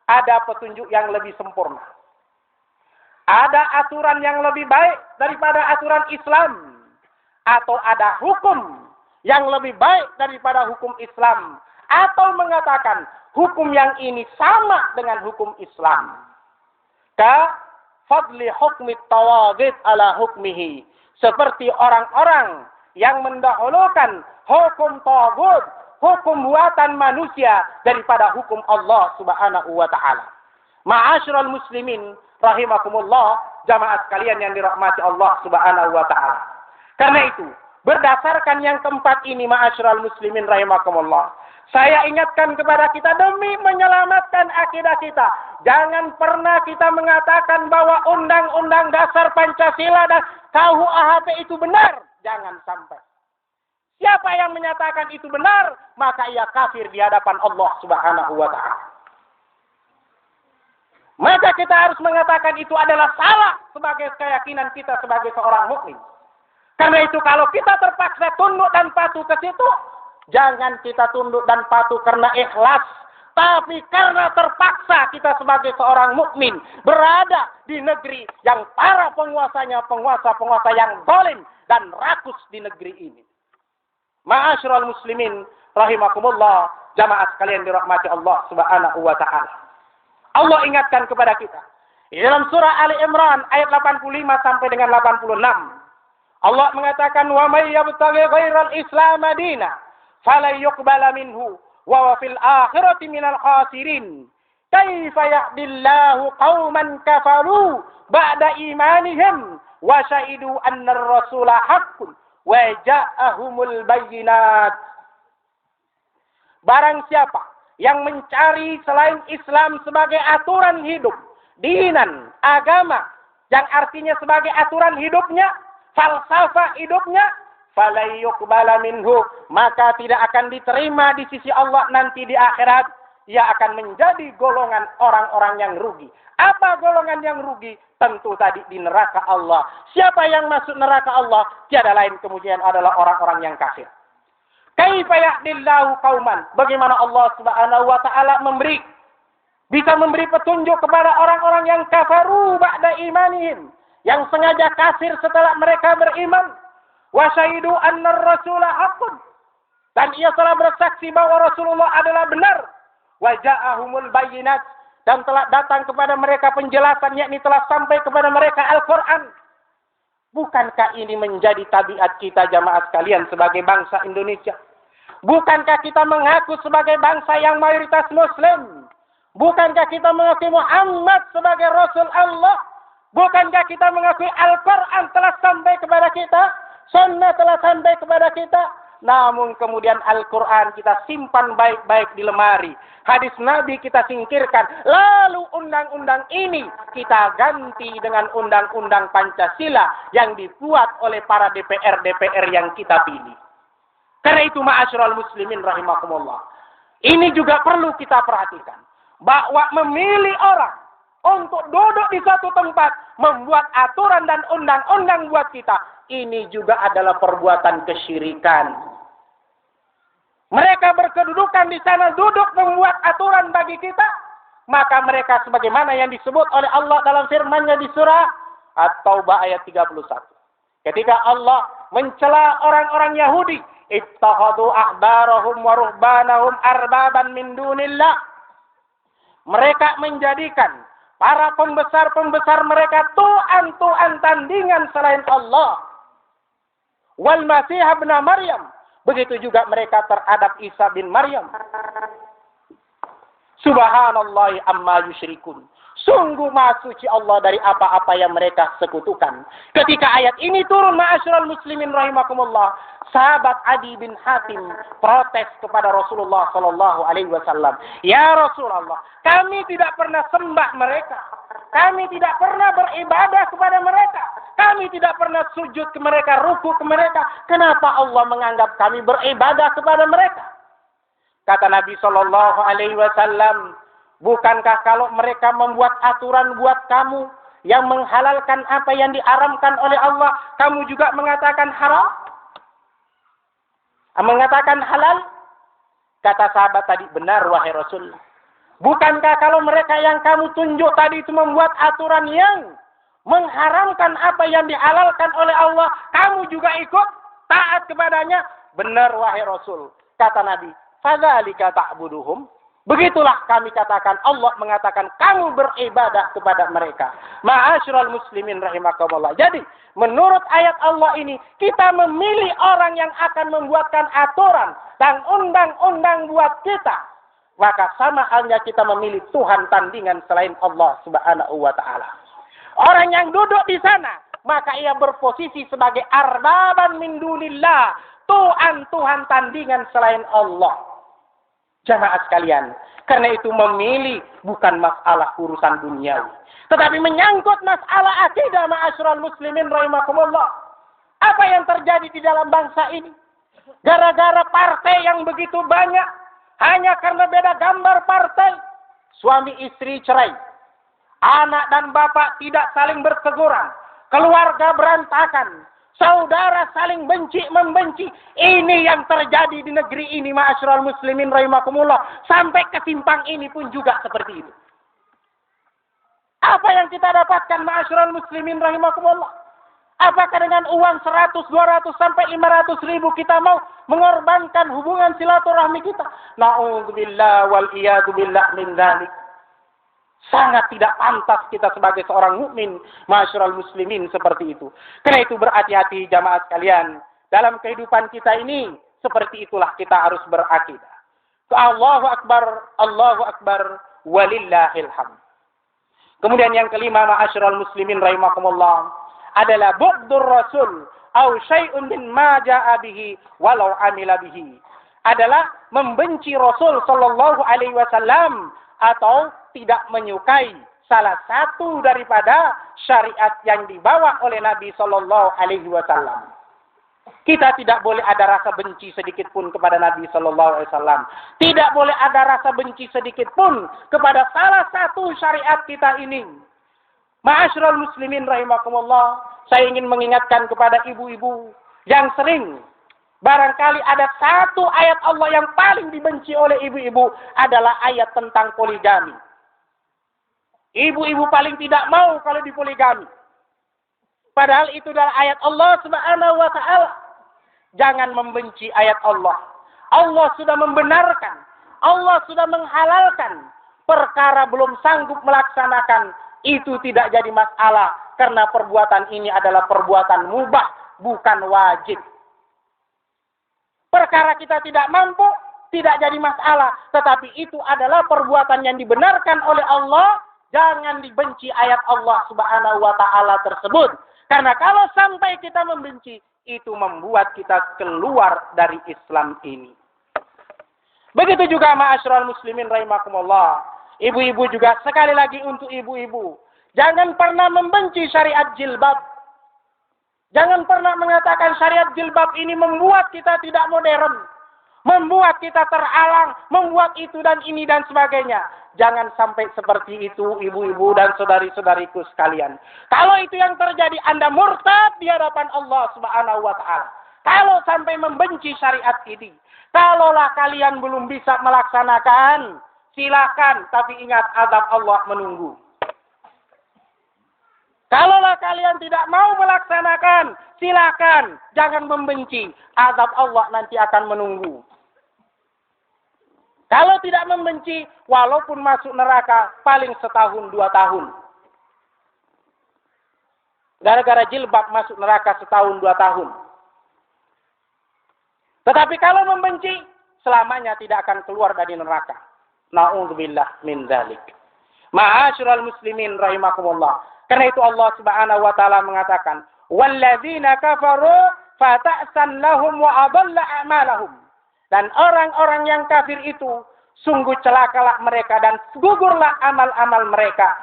ada petunjuk yang lebih sempurna. Ada aturan yang lebih baik daripada aturan Islam. Atau ada hukum yang lebih baik daripada hukum Islam. Atau mengatakan hukum yang ini sama dengan hukum Islam. Ka fadli hukmi tawaghit ala hukmihi. Seperti orang-orang yang mendahulukan hukum tawaghut, hukum buatan manusia daripada hukum Allah Subhanahu wa taala. Ma'asyiral muslimin rahimakumullah, jamaah sekalian yang dirahmati Allah Subhanahu wa taala. Karena itu, berdasarkan yang keempat ini, ma'asyiral muslimin rahimakumullah, saya ingatkan kepada kita demi menyelamatkan akidah kita. Jangan pernah kita mengatakan bahwa undang-undang dasar Pancasila dan KUHP itu benar. Jangan sampai. Siapa yang menyatakan itu benar, maka ia kafir di hadapan Allah Subhanahu wa taala. Maka kita harus mengatakan itu adalah salah sebagai keyakinan kita sebagai seorang mukmin. Karena itu kalau kita terpaksa tunduk dan patuh ke situ, jangan kita tunduk dan patuh karena ikhlas, tapi karena terpaksa kita sebagai seorang mukmin berada di negeri yang para penguasanya penguasa yang zalim dan rakus di negeri ini. Ma'asyiral muslimin rahimakumullah, jamaah sekalian dirahmati Allah Subhanahu wa taala. Allah ingatkan kepada kita. Di dalam surah Ali Imran ayat 85 sampai dengan 86. Allah mengatakan, "Wa may yabtaghi ghairal Islam madina, falan yuqbala minhu wa huwa fil akhirati minal khasirin. Kaifa yahdillahu qauman kafaru ba'da imanihim wa syahidu anna ar-rasula haqqun wa ja'ahumul bayyinat." Barang siapa yang mencari selain Islam sebagai aturan hidup, dinan, agama, yang artinya sebagai aturan hidupnya, falsafah hidupnya, falai yuqbala minhu, maka tidak akan diterima di sisi Allah nanti di akhirat. Ia akan menjadi golongan orang-orang yang rugi. Apa golongan yang rugi? Tentu tadi di neraka Allah. Siapa yang masuk neraka Allah? Tiada lain kemudian adalah orang-orang yang kafir. Kaifa yahdillahu qauman? Bagaimana Allah Subhanahu wa taala bisa memberi petunjuk kepada orang-orang yang kafaru ba'da imanihim, yang sengaja kafir setelah mereka beriman. Wa syahidu anna ar-rasula haqqun, dan ia telah bersaksi bahwa Rasulullah adalah benar. Wa ja'ahumul bayyinat, dan telah datang kepada mereka penjelasan, yakni telah sampai kepada mereka Al-Qur'an. Bukankah ini menjadi tabiat kita jamaah sekalian sebagai bangsa Indonesia? Bukankah kita mengaku sebagai bangsa yang mayoritas Muslim? Bukankah kita mengakui Muhammad sebagai Rasul Allah? Bukankah kita mengakui Al-Quran telah sampai kepada kita? Sunnah telah sampai kepada kita? Namun kemudian Al-Quran kita simpan baik-baik di lemari. Hadis Nabi kita singkirkan. Lalu undang-undang ini kita ganti dengan undang-undang Pancasila yang dibuat oleh para DPR yang kita pilih. Karena itu ma'asyiral muslimin rahimakumullah, ini juga perlu kita perhatikan. Bahwa memilih orang untuk duduk di satu tempat, membuat aturan dan undang-undang buat kita, ini juga adalah perbuatan kesyirikan. Mereka berkedudukan di sana, duduk membuat aturan bagi kita. maka mereka sebagaimana yang disebut oleh Allah dalam firman-Nya di surah At-Taubah ayat 31. Ketika Allah mencela orang-orang Yahudi, ittakhadhu ahbarahum wa ruhbanahum arbaban min dunillah. Mereka menjadikan para pembesar-pembesar mereka tuan-tuan tandingan selain Allah. Wal Masih ibn Maryam. Begitu juga mereka terhadap Isa bin Maryam. Subhanallah amma yusyrikun. Sungguh maha suci Allah dari apa-apa yang mereka sekutukan. Ketika ayat ini turun, ma'asyiral muslimin rahimakumullah, sahabat Adi bin Hatim protes kepada Rasulullah sallallahu alaihi wasallam. Ya Rasulullah, kami tidak pernah sembah mereka. Kami tidak pernah beribadah kepada mereka. Kami tidak pernah sujud ke mereka, ruku ke mereka. Kenapa Allah menganggap kami beribadah kepada mereka? Kata Nabi sallallahu alaihi wasallam, bukankah kalau mereka membuat aturan buat kamu yang menghalalkan apa yang diharamkan oleh Allah, kamu juga mengatakan haram? Mengatakan halal? Kata sahabat tadi, benar wahai Rasul. Bukankah kalau mereka yang kamu tunjuk tadi itu membuat aturan yang mengharamkan apa yang dihalalkan oleh Allah, kamu juga ikut taat kepadanya? Benar wahai Rasul. Kata Nabi, fadzalika ta'buduhum. Begitulah kami katakan, Allah mengatakan kamu beribadah kepada mereka. Ma'asyiral muslimin rahimakumullah. Jadi, menurut ayat Allah ini, kita memilih orang yang akan membuatkan aturan dan undang-undang buat kita. Maka sama halnya kita memilih Tuhan tandingan selain Allah Subhanahu wa taala. Orang yang duduk di sana, maka ia berposisi sebagai arbaban min dunillah, Tuhan tandingan selain Allah. Jamaah sekalian, karena itu memilih bukan masalah urusan duniawi, tetapi menyangkut masalah akidah. Ma'asyiral muslimin rahimakumullah. Apa yang terjadi di dalam bangsa ini? Gara-gara partai yang begitu banyak, hanya karena beda gambar partai, suami istri cerai, anak dan bapak tidak saling berteguran, keluarga berantakan, saudara saling benci-membenci. Ini yang terjadi di negeri ini, ma'asyiral muslimin rahimakumullah. Sampai ke simpang ini pun juga seperti itu. Apa yang kita dapatkan, ma'asyiral muslimin rahimakumullah? Apakah dengan uang 100, 200, sampai 500 ribu kita mau mengorbankan hubungan silaturahmi kita? Na'udzubillah wal iyadu billah min dzalik. Sangat tidak pantas kita sebagai seorang mukmin, ma'asyiral muslimin, seperti itu. Karena itu berhati-hati jamaah sekalian. Dalam kehidupan kita ini, seperti itulah kita harus berakidah. Allahu Akbar, walillahil hamd. Kemudian yang kelima, ma'asyiral muslimin rahimakumullah, adalah bughdur rasul au syai'un min ma ja'a bihi walau amila bihi. Adalah membenci Rasul sallallahu alaihi wasallam atau tidak menyukai salah satu daripada syariat yang dibawa oleh Nabi sallallahu alaihi wasallam. Kita tidak boleh ada rasa benci sedikit pun kepada Nabi sallallahu alaihi wasallam. Tidak boleh ada rasa benci sedikit pun kepada salah satu syariat kita ini. Ma'asyiral muslimin rahimakumullah, saya ingin mengingatkan kepada ibu-ibu yang sering, barangkali ada satu ayat Allah yang paling dibenci oleh ibu-ibu adalah ayat tentang poligami. Ibu-ibu paling tidak mau kalau dipoligami. Padahal itu adalah ayat Allah Subhanahu wa taala. Jangan membenci ayat Allah. Allah sudah membenarkan, Allah sudah menghalalkan. Perkara belum sanggup melaksanakan, itu tidak jadi masalah, karena perbuatan ini adalah perbuatan mubah, bukan wajib. Perkara kita tidak mampu, tidak jadi masalah, tetapi itu adalah perbuatan yang dibenarkan oleh Allah. Jangan dibenci ayat Allah Subhanahu wa taala tersebut. Karena kalau sampai kita membenci, itu membuat kita keluar dari Islam ini. Begitu juga ma'asyiral muslimin rahimakumullah. Ibu-ibu juga, sekali lagi untuk ibu-ibu, jangan pernah membenci syariat jilbab. Jangan pernah mengatakan syariat jilbab ini membuat kita tidak modern, membuat kita terhalang, membuat itu dan ini dan sebagainya. Jangan sampai seperti itu ibu-ibu dan saudari-saudariku sekalian. Kalau itu yang terjadi, Anda murtad di hadapan Allah Subhanahu wa taala. Kalau sampai membenci syariat ini, kalaulah kalian belum bisa melaksanakan silakan, tapi ingat azab Allah menunggu. Kalaulah kalian tidak mau melaksanakan, silakan, jangan membenci. Azab Allah nanti akan menunggu. Kalau tidak membenci, walaupun masuk neraka, paling setahun 2 tahun. Gara-gara jilbab masuk neraka setahun 2 tahun. Tetapi kalau membenci, selamanya tidak akan keluar dari neraka. Na'udzubillah min dzalik. Ma'asyiral muslimin rahimakumullah. Karena itu Allah Subhanahu wa taala mengatakan, "Walladzina kafaru fata'san lahum wa adalla a'malahum." Dan orang-orang yang kafir itu sungguh celakalah mereka dan gugurlah amal-amal mereka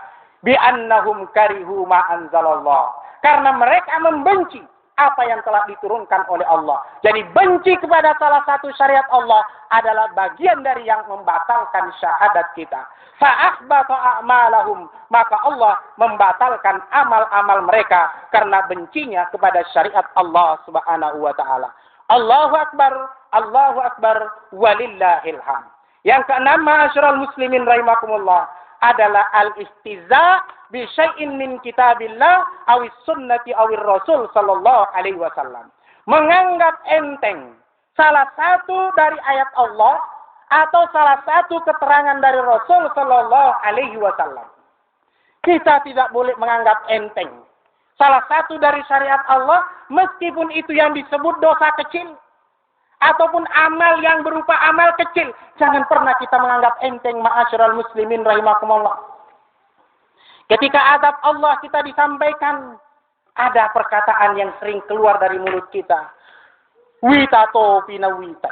bi annahum karihu ma anzalallah. Karena mereka membenci apa yang telah diturunkan oleh Allah. Jadi benci kepada salah satu syariat Allah adalah bagian dari yang membatalkan syahadat kita. Fa'ahbata a'malahum, maka Allah membatalkan amal-amal mereka karena bencinya kepada syariat Allah Subhanahu wa taala. Allahu akbar, walillahil hamd. Yang keenam, ma'asyiral muslimin rahimakumullah, adalah al-istiza bi syai'in min kitabillah awis sunnati awir rasul sallallahu alaihi wasallam. Menganggap enteng salah satu dari ayat Allah atau salah satu keterangan dari Rasul sallallahu alaihi wasallam. Kita tidak boleh menganggap enteng salah satu dari syariat Allah, meskipun itu yang disebut dosa kecil ataupun amal yang berupa amal kecil. Jangan pernah kita menganggap enteng, ma'asyiral muslimin rahimakumullah. Ketika azab Allah kita disampaikan, ada perkataan yang sering keluar dari mulut kita. Witato pinawita.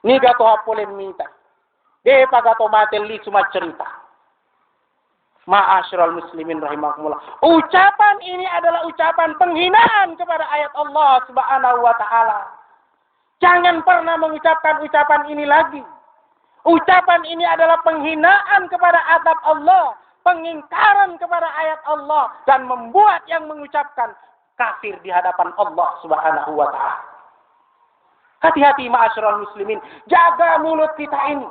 Ni gato hapolen mita. De pagato mateli cuma cerita. Ma'asyiral muslimin rahimakumullah. Ucapan ini adalah ucapan penghinaan kepada ayat Allah Subhanahu wa taala. Jangan pernah mengucapkan ucapan ini lagi. Ucapan ini adalah penghinaan kepada azab Allah, pengingkaran kepada ayat Allah, dan membuat yang mengucapkan kafir di hadapan Allah Subhanahu wa taala. Hati-hati ma'asyiral muslimin, jaga mulut kita ini.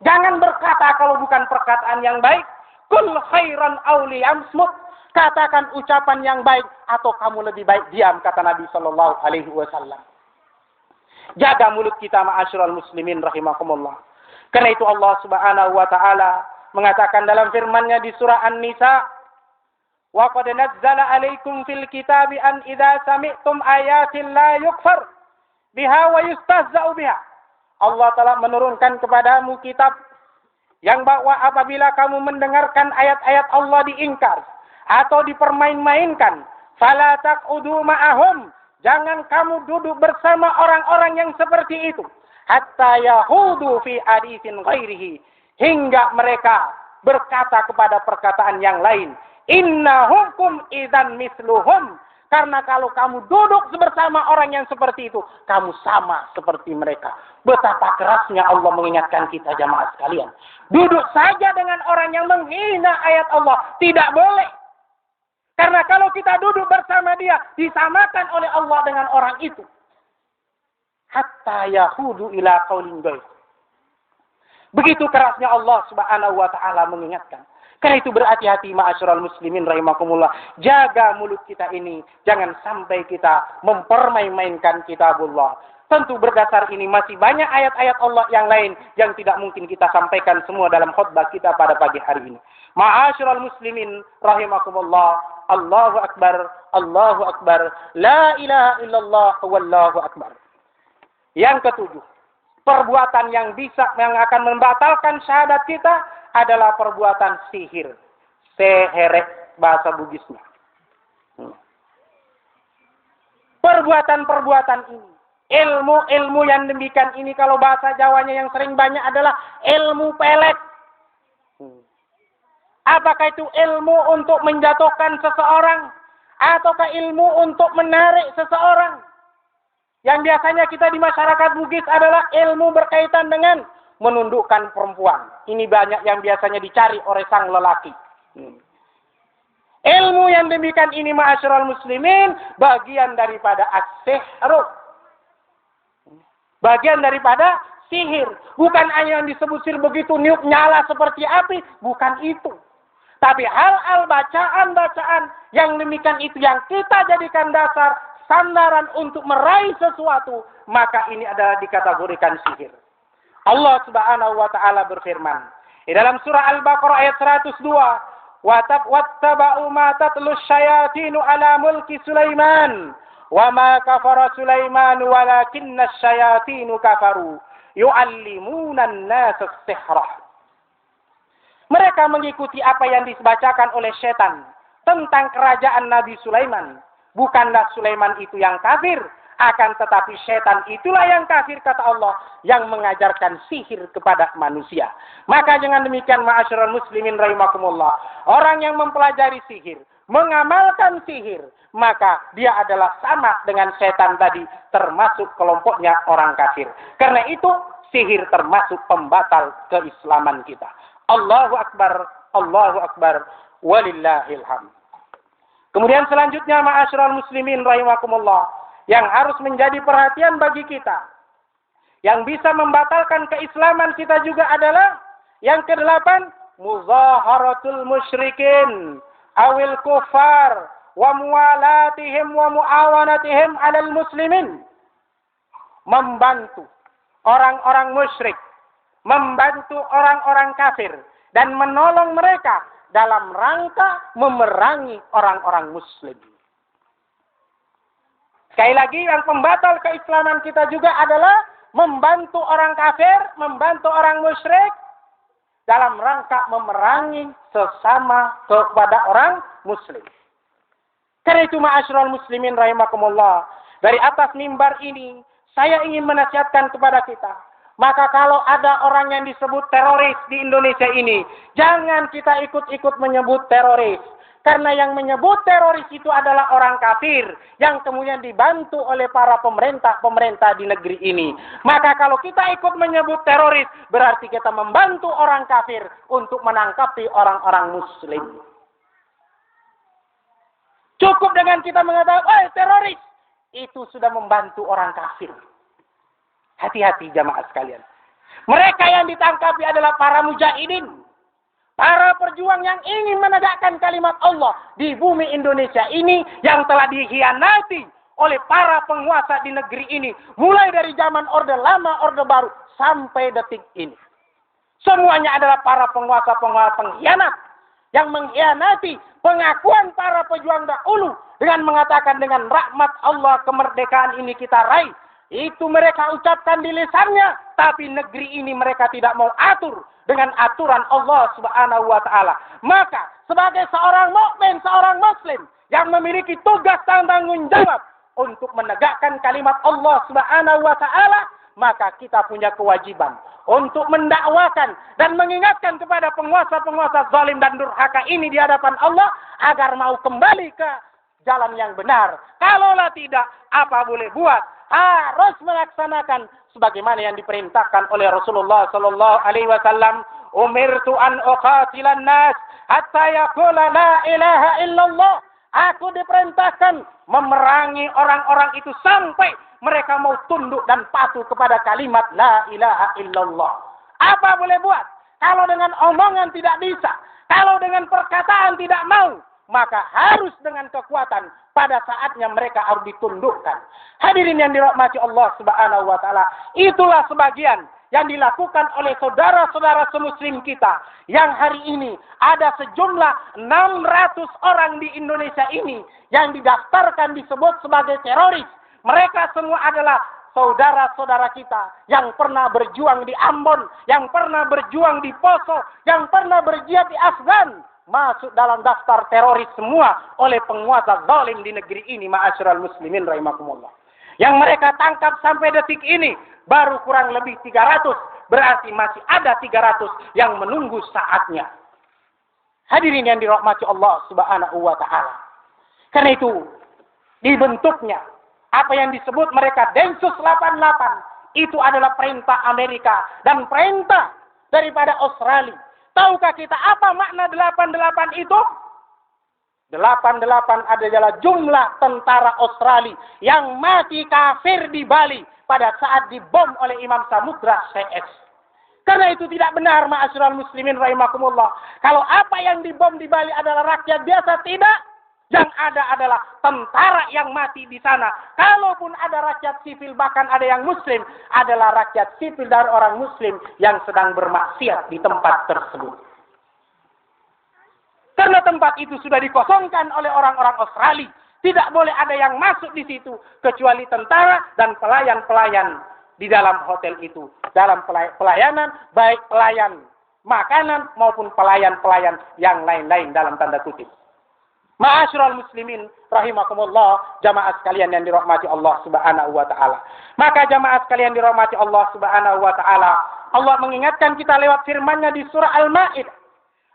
Jangan berkata kalau bukan perkataan yang baik. Kul khairan aw liyamsmut. Katakan ucapan yang baik atau kamu lebih baik diam, kata Nabi sallallahu alaihi wasallam. Jaga mulut kita ma'asyiral muslimin rahimakumullah. Karena itu Allah Subhanahu wa taala mengatakan dalam firman-Nya di surah An-Nisa, "Wa qad nazzala 'alaikum fil kitabi an idza sami'tum ayatin la yukfar biha wa yustahza'u biha." Allah telah menurunkan kepadamu kitab yang bahwa apabila kamu mendengarkan ayat-ayat Allah diingkar atau dipermain-mainkan, fala taq'udu ma'ahum, jangan kamu duduk bersama orang-orang yang seperti itu, hatta yahudu fi haditsin ghairihi, hingga mereka berkata kepada perkataan yang lain. Innahum idzan misluhum, karena kalau kamu duduk bersama orang yang seperti itu, kamu sama seperti mereka. Betapa kerasnya Allah mengingatkan kita jamaah sekalian. Duduk saja dengan orang yang menghina ayat Allah. Tidak boleh. Karena kalau kita duduk bersama dia, disamakan oleh Allah dengan orang itu. Hatta yahudu ila qaulin ghair. Begitu kerasnya Allah Subhanahu wa taala mengingatkan. Karena itu berhati-hati ma'asyiral muslimin rahimakumullah. Jaga mulut kita ini. Jangan sampai kita mempermain-mainkan kitabullah. Tentu berdasar ini masih banyak ayat-ayat Allah yang lain yang tidak mungkin kita sampaikan semua dalam khutbah kita pada pagi hari ini. Ma'asyiral muslimin rahimakumullah. Allahu akbar, Allahu akbar. La ilaha illallah wallahu akbar. Yang ketujuh, perbuatan yang akan membatalkan syahadat kita adalah perbuatan sihir. Seherek bahasa Bugisnya. Perbuatan-perbuatan ini. Ilmu-ilmu yang demikian ini kalau bahasa Jawanya yang sering banyak adalah ilmu pelet. Apakah itu ilmu untuk menjatuhkan seseorang? Ataukah ilmu untuk menarik seseorang? Yang biasanya kita di masyarakat Bugis adalah ilmu berkaitan dengan menundukkan perempuan. Ini banyak yang biasanya dicari oleh sang lelaki. Ilmu yang demikian ini ma'asyiral muslimin bagian daripada as-sihru. Bagian daripada sihir. Bukan hanya yang disebut sihir begitu niup nyala seperti api. Bukan itu. Tapi hal-hal bacaan-bacaan yang demikian itu yang kita jadikan dasar sandaran untuk meraih sesuatu. Maka ini adalah dikategorikan sihir. Allah Subhanahu wa ta'ala berfirman. Di dalam surah Al-Baqarah ayat 102. وَاتَّبَعُوا مَا تَتْلُو الشَّيَاطِينُ عَلَى مُلْكِ سُلَيْمَانَ وَمَا كَفَرَ سُلَيْمَانُ وَلَكِنَّ الشَّيَاطِينَ كَفَرُوا يُعَلِّمُونَ النَّاسَ السِّحْرَ. Mereka mengikuti apa yang dibacakan oleh setan tentang kerajaan Nabi Sulaiman. Bukanlah Sulaiman itu yang kafir, akan tetapi setan itulah yang kafir, kata Allah, yang mengajarkan sihir kepada manusia. Maka jangan demikian, ma'asyiral muslimin rahimakumullah. Orang yang mempelajari sihir, mengamalkan sihir, maka dia adalah sama dengan setan tadi, termasuk kelompoknya orang kafir. Karena itu, sihir termasuk pembatal keislaman kita. Allahu Akbar, walillahil hamd. Kemudian selanjutnya, ma'asyiral muslimin rahimakumullah, yang harus menjadi perhatian bagi kita, yang bisa membatalkan keislaman kita juga adalah yang ke-8, muzaharatul musyrikin awil kufar wa muwalatihim wa muawanatihim alal muslimin. Membantu orang-orang musyrik, membantu orang-orang kafir, dan menolong mereka dalam rangka memerangi orang-orang muslim. Sekali lagi, yang pembatal keislaman kita juga adalah membantu orang kafir, membantu orang musyrik dalam rangka memerangi sesama kepada orang muslim. Karena itu, ma'asyiral muslimin rahimakumullah, dari atas mimbar ini saya ingin menasihatkan kepada kita. Maka kalau ada orang yang disebut teroris di Indonesia ini, jangan kita ikut-ikut menyebut teroris. Karena yang menyebut teroris itu adalah orang kafir yang kemudian dibantu oleh para pemerintah di negeri ini. Maka kalau kita ikut menyebut teroris, berarti kita membantu orang kafir untuk menangkapi orang-orang muslim. Cukup dengan kita mengatakan, teroris, itu sudah membantu orang kafir. Hati-hati jamaah sekalian. Mereka yang ditangkapi adalah para mujahidin. Para perjuang yang ingin menegakkan kalimat Allah di bumi Indonesia ini yang telah dikhianati oleh para penguasa di negeri ini. Mulai dari zaman Orde Lama, Orde Baru, sampai detik ini. Semuanya adalah para penguasa-penguasa pengkhianat yang mengkhianati pengakuan para pejuang dahulu dengan mengatakan dengan rahmat Allah kemerdekaan ini kita raih. Itu mereka ucapkan di lisannya, tapi negeri ini mereka tidak mau atur dengan aturan Allah Subhanahu wa ta'ala. Maka sebagai seorang mukmin, seorang muslim yang memiliki tugas dan tanggung jawab untuk menegakkan kalimat Allah Subhanahu wa ta'ala, maka kita punya kewajiban untuk mendakwakan dan mengingatkan kepada penguasa-penguasa zalim dan durhaka ini di hadapan Allah agar mau kembali ke jalan yang benar. Kalaulah tidak, apa boleh buat? Harus melaksanakan sebagaimana yang diperintahkan oleh Rasulullah sallallahu alaihi wasallam, umirtu an uqatilan nas hatta yaqula la ilaha illallah. Aku diperintahkan memerangi orang-orang itu sampai mereka mau tunduk dan patuh kepada kalimat la ilaha illallah. Apa boleh buat? Kalau dengan omongan tidak bisa, kalau dengan perkataan tidak mau, maka harus dengan kekuatan. Pada saatnya mereka harus ditundukkan. Hadirin yang dirahmati Allah Subhanahu wa ta'ala, itulah sebagian yang dilakukan oleh saudara-saudara semuslim kita yang hari ini ada sejumlah 600 orang di Indonesia ini yang didaftarkan disebut sebagai teroris. Mereka semua adalah saudara-saudara kita yang pernah berjuang di Ambon, yang pernah berjuang di Poso, yang pernah berjihad di Afgan. Masuk dalam daftar teroris semua oleh penguasa zalim di negeri ini, ma'asyiral muslimin rahimakumullah. Yang mereka tangkap sampai detik ini baru kurang lebih 300, berarti masih ada 300 yang menunggu saatnya. Hadirin yang dirahmati Allah Subhanahu wa ta'ala. Karena itu dibentuknya apa yang disebut mereka Densus 88 itu adalah perintah Amerika dan perintah daripada Australia. Tahukah kita apa makna 88 itu? 88 adalah jumlah tentara Australia yang mati kafir di Bali pada saat dibom oleh Imam Samudra CS. Karena itu tidak benar, ma'asyiral muslimin rahimakumullah. Kalau apa yang dibom di Bali adalah rakyat biasa, tidak. Yang ada adalah tentara yang mati di sana. Kalaupun ada rakyat sipil, bahkan ada yang muslim, adalah rakyat sipil dari orang muslim yang sedang bermaksiat di tempat tersebut. Karena tempat itu sudah dikosongkan oleh orang-orang Australia. Tidak boleh ada yang masuk di situ kecuali tentara dan pelayan-pelayan di dalam hotel itu. Dalam pelayanan, baik pelayan makanan maupun pelayan-pelayan yang lain-lain dalam tanda kutip. Ma'asyiral muslimin rahimakumullah, jamaah sekalian yang dirahmati Allah Subhanahu wa taala. Maka jamaah sekalian dirahmati Allah Subhanahu wa taala, Allah mengingatkan kita lewat firman-Nya di surah Al-Maidah.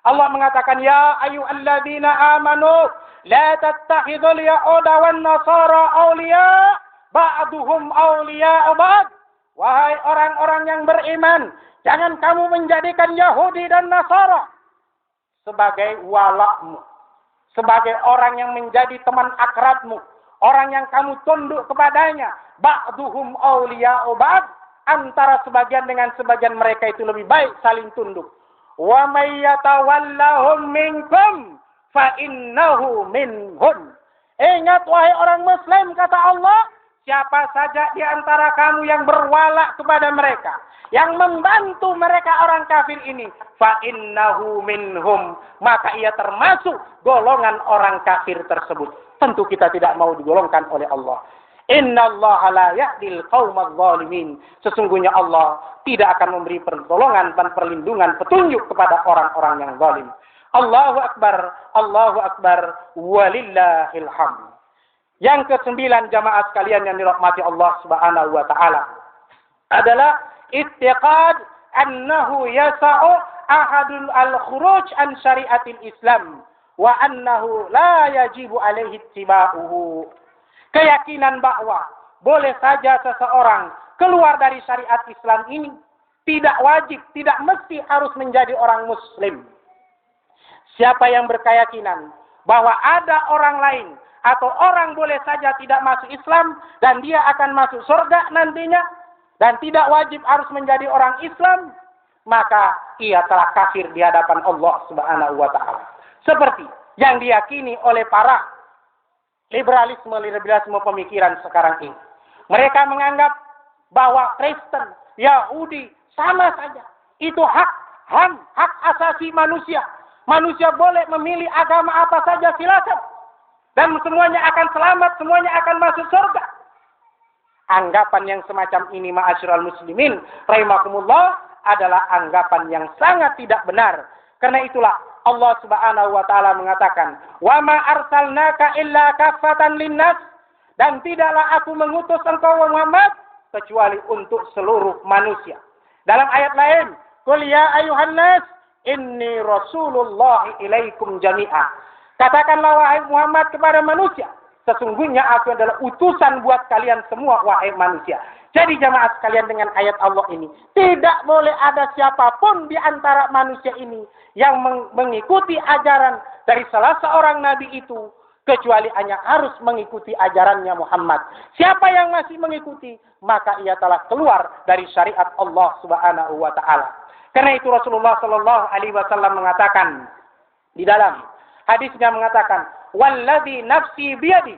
Allah mengatakan, ya ayyuhalladzina amanu la tattakhidul yahuda wan nasara awliya ba'duhum awliya'u ba'd. Wahai orang-orang yang beriman, jangan kamu menjadikan Yahudi dan Nasara sebagai walakmu, sebagai orang yang menjadi teman akrabmu, orang yang kamu tunduk kepadanya. Ba'duhum awliya'u ba'd, antara sebagian dengan sebagian mereka itu lebih baik saling tunduk. Wa may yatawallahum minkum fa innahu minhum. Ingat wahai orang muslim, kata Allah, siapa saja di antara kamu yang berwala kepada mereka, yang membantu mereka orang kafir ini, fa innahu minhum, maka ia termasuk golongan orang kafir tersebut. Tentu kita tidak mau digolongkan oleh Allah. Innallaha la yahdil qaumadz zalimin. Sesungguhnya Allah tidak akan memberi pertolongan dan perlindungan petunjuk kepada orang-orang yang zalim. Allahu akbar, walillahil hamd. Yang ke-9 jamaah sekalian yang dirahmati Allah Subhanahu wa taala adalah i'tiqad annahu yasa'u ahadul al-khuruj an syariatil Islam wa annahu la yajibu alaihi ittiba'uhu. Keyakinan bahwa boleh saja seseorang keluar dari syariat Islam ini, tidak wajib, tidak mesti harus menjadi orang muslim. Siapa yang berkeyakinan bahwa ada orang lain atau orang boleh saja tidak masuk Islam dan dia akan masuk surga nantinya dan tidak wajib harus menjadi orang Islam, maka ia telah kafir di hadapan Allah Subhanahu wa taala. Seperti yang diyakini oleh para liberalisme pemikiran sekarang ini. Mereka menganggap bahwa Kristen, Yahudi sama saja. Itu hak asasi manusia. Manusia boleh memilih agama apa saja, silakan. Dan semuanya akan selamat, semuanya akan masuk surga. Anggapan yang semacam ini, ma'asyiral muslimin rahimakumullah, adalah anggapan yang sangat tidak benar. Karena itulah Allah Subhanahu wa taala mengatakan, "Wa ma arsalnaka illa kaffatan linnas," dan tidaklah aku mengutus engkau Muhammad kecuali untuk seluruh manusia. Dalam ayat lain, "Qul ya ayyuhan nas, inni rasulullah ilaikum jami'a." Katakanlah wahai Muhammad kepada manusia, sesungguhnya aku adalah utusan buat kalian semua wahai manusia. Jadi jamaah sekalian, dengan ayat Allah ini, tidak boleh ada siapapun di antara manusia ini yang mengikuti ajaran dari salah seorang nabi itu, kecuali hanya harus mengikuti ajarannya Muhammad. Siapa yang masih mengikuti, maka ia telah keluar dari syariat Allah Subhanahu wa taala. Karena itu Rasulullah sallallahu alaihi wasallam mengatakan di dalam hadisnya, mengatakan, "Wallazi nafsi biyadi,"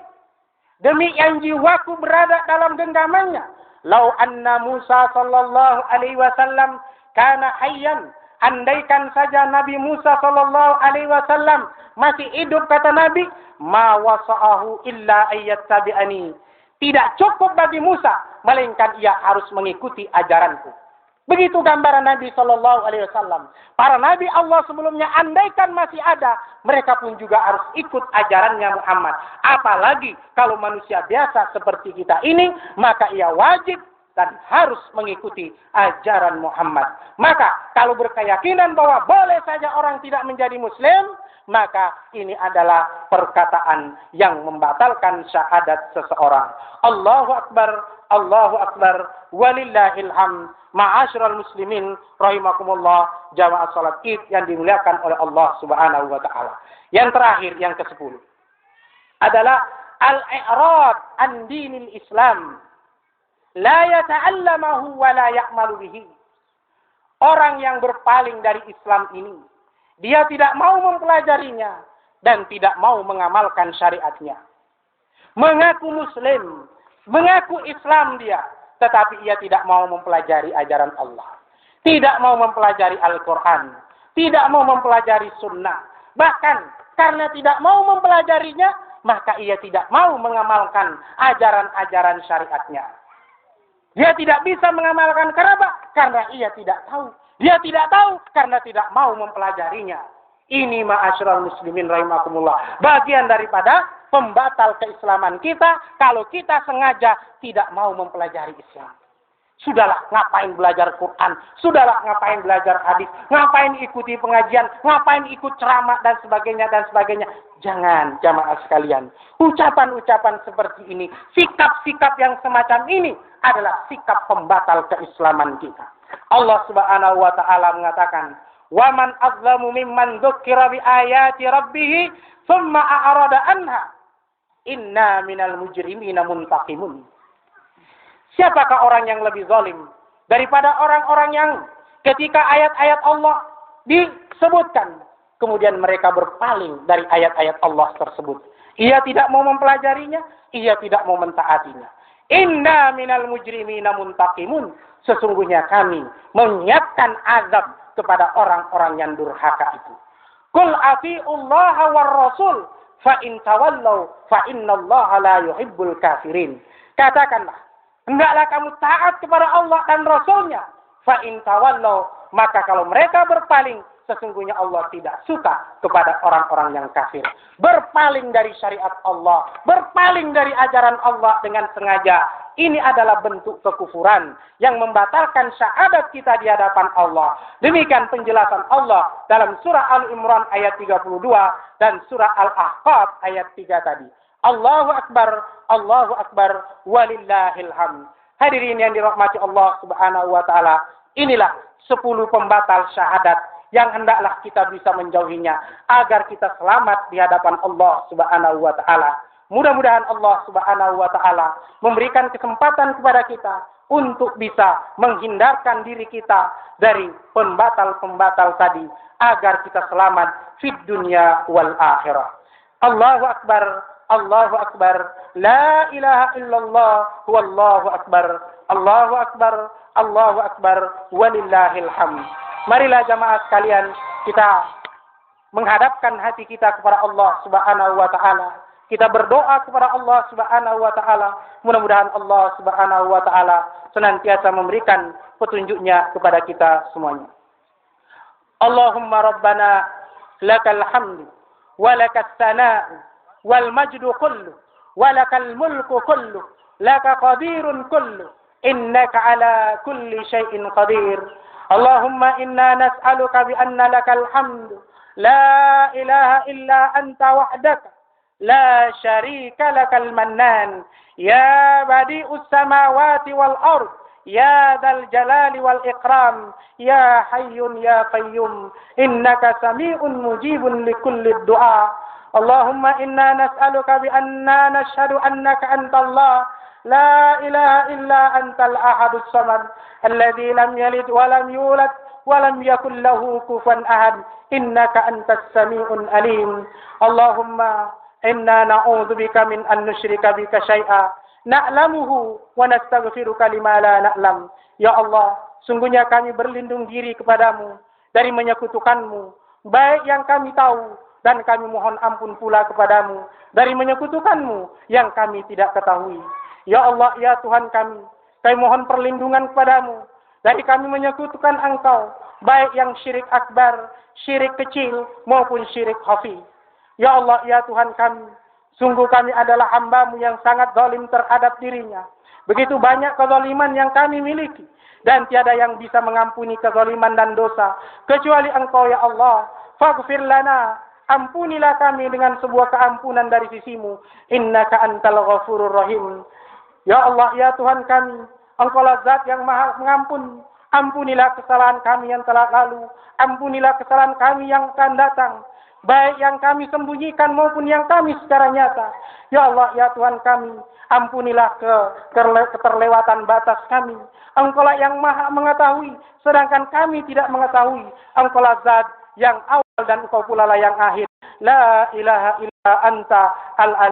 demi yang jiwaku berada dalam genggamannya, "Lau anna Musa sallallahu alaihi wasallam kana hayyan," andaikan saja Nabi Musa sallallahu alaihi wasallam masih hidup, kata Nabi, "ma wasa'ahu illa ayyattabi'ani." Tidak cukup bagi Musa melainkan ia harus mengikuti ajaranku. Begitu gambaran Nabi sallallahu alaihi wasallam. Para nabi Allah sebelumnya andaikan masih ada, mereka pun juga harus ikut ajarannya Muhammad. Apalagi kalau manusia biasa seperti kita ini, maka ia wajib dan harus mengikuti ajaran Muhammad. Maka kalau berkeyakinan bahwa boleh saja orang tidak menjadi muslim, maka ini adalah perkataan yang membatalkan syahadat seseorang. Allahu akbar, walillahil hamd. Ma'asyiral muslimin rahimakumullah, jamaah salat Id yang dimuliakan oleh Allah Subhanahu wa taala. Yang terakhir, yang ke-10. adalah al-i'rad an dinil Islam. La yata'allamahu wa la ya'malu bihi. Orang yang berpaling dari Islam ini, dia tidak mau mempelajarinya dan tidak mau mengamalkan syariatnya. Mengaku Muslim, mengaku Islam dia, tetapi ia tidak mau mempelajari ajaran Allah. Tidak mau mempelajari Al-Quran. Tidak mau mempelajari sunnah. Bahkan karena tidak mau mempelajarinya, maka ia tidak mau mengamalkan ajaran-ajaran syariatnya. Dia tidak bisa mengamalkan kenapa? Karena ia tidak tahu. Dia tidak tahu karena tidak mau mempelajarinya. Ini ma'asyiral muslimin rahimakumullah. Bagian daripada pembatal keislaman kita kalau kita sengaja tidak mau mempelajari Islam. Sudahlah, ngapain belajar Quran? Sudahlah, ngapain belajar hadis? Ngapain ikuti pengajian? Ngapain ikut ceramah dan sebagainya dan sebagainya? Jangan, jamaah sekalian. Ucapan-ucapan seperti ini, sikap-sikap yang semacam ini adalah sikap pembatal keislaman kita. Allah Subhanahu wa taala mengatakan, "Wa man azlamu mimman dzukira bi ayati rabbih tsumma a'rada anha. Inna minal mujrimina muntaqimun." Siapakah orang yang lebih zalim daripada orang-orang yang ketika ayat-ayat Allah disebutkan, kemudian mereka berpaling dari ayat-ayat Allah tersebut. Ia tidak mau mempelajarinya, ia tidak mau mentaatinya. Inna minal mujrimina muntaqimun. Sesungguhnya kami menyiapkan azab kepada orang-orang yang durhaka itu. Qul atiullaha war rasul fa in tawallaw fa innallaha la yuhibbul kafirin. Katakanlah, hendaklah kamu taat kepada Allah dan Rasulnya. Fa in tawallaw, maka kalau mereka berpaling, sesungguhnya Allah tidak suka kepada orang-orang yang kafir. Berpaling dari syariat Allah, berpaling dari ajaran Allah dengan sengaja. Ini adalah bentuk kekufuran yang membatalkan syahadat kita di hadapan Allah. Demikian penjelasan Allah dalam surah Al-Imran ayat 32 dan surah Al-Ahqaf ayat 3 tadi. Allahu Akbar, walillahil hamd. Hadirin yang dirahmati Allah Subhanahu wa taala, inilah 10 pembatal syahadat yang hendaklah kita bisa menjauhinya agar kita selamat di hadapan Allah Subhanahu wa taala. Mudah-mudahan Allah Subhanahu wa taala memberikan kesempatan kepada kita untuk bisa menghindarkan diri kita dari pembatal-pembatal tadi agar kita selamat fid dunya wal akhirah. Allahu Akbar, Allahu Akbar, la ilaha illallah, wallahu akbar, Allahu Akbar, Allahu Akbar, walillahil hamd. Marilah jamaah sekalian, kita menghadapkan hati kita kepada Allah Subhanahu wa taala. Kita berdoa kepada Allah Subhanahu wa taala. Mudah-mudahan Allah Subhanahu wa taala senantiasa memberikan petunjuknya kepada kita semuanya. Allahumma rabbana lakal hamdu wa lakas sana'u wal majdu kullu wa lakal mulku kullu laka qadirun kullu innaka ala kulli syai'in qadir. Allahumma inna nas'aluka bi anna lakal hamdu la ilaha illa anta wahdaka la syarika lakal mannan ya badi'us samawati wal ard ya dzal jalali wal ikram ya hayyun ya qayyum innaka sami'un mujibun likulli du'a. Allahumma inna nas'aluka bi anna nashhadu annaka antallah la ilaha illa antal ahadus samad alladzi lam yalid wa lam yulad wa lam yakul lahu kufuwan ahad innaka antas sami'un alim. Allahumma inna na'udzubika min an nusyrika bika syai'a na'lamuhu wa nastaghfiruka lima la na'lam. Ya Allah, sungguhnya kami berlindung diri kepadamu dari menyekutukanmu, baik yang kami tahu dan kami mohon ampun pula kepadamu dari menyekutukanmu yang kami tidak ketahui. Ya Allah, ya Tuhan kami mohon perlindungan kepadamu dari kami menyekutukan Engkau, baik yang syirik akbar, syirik kecil maupun syirik khafi. Ya Allah, ya Tuhan kami, sungguh kami adalah hamba-Mu yang sangat zalim terhadap dirinya. Begitu banyak kezaliman yang kami miliki, dan tiada yang bisa mengampuni kezaliman dan dosa, kecuali Engkau ya Allah. Faghfir lana, ampunilah kami dengan sebuah keampunan dari sisi-Mu. Innaka antal ghafurur rahim. Ya Allah, ya Tuhan kami, Engkaulah zat yang maha mengampun, Ampunilah kesalahan kami yang telah lalu. Ampunilah kesalahan kami yang akan datang. Baik yang kami sembunyikan maupun yang kami secara nyata. Ya Allah, ya Tuhan kami, ampunilah keterlewatan batas kami. Engkaulah yang maha mengetahui, sedangkan kami tidak mengetahui. Engkaulah Zat yang awal dan Engkau pula lah yang akhir. La ilaha illa anta al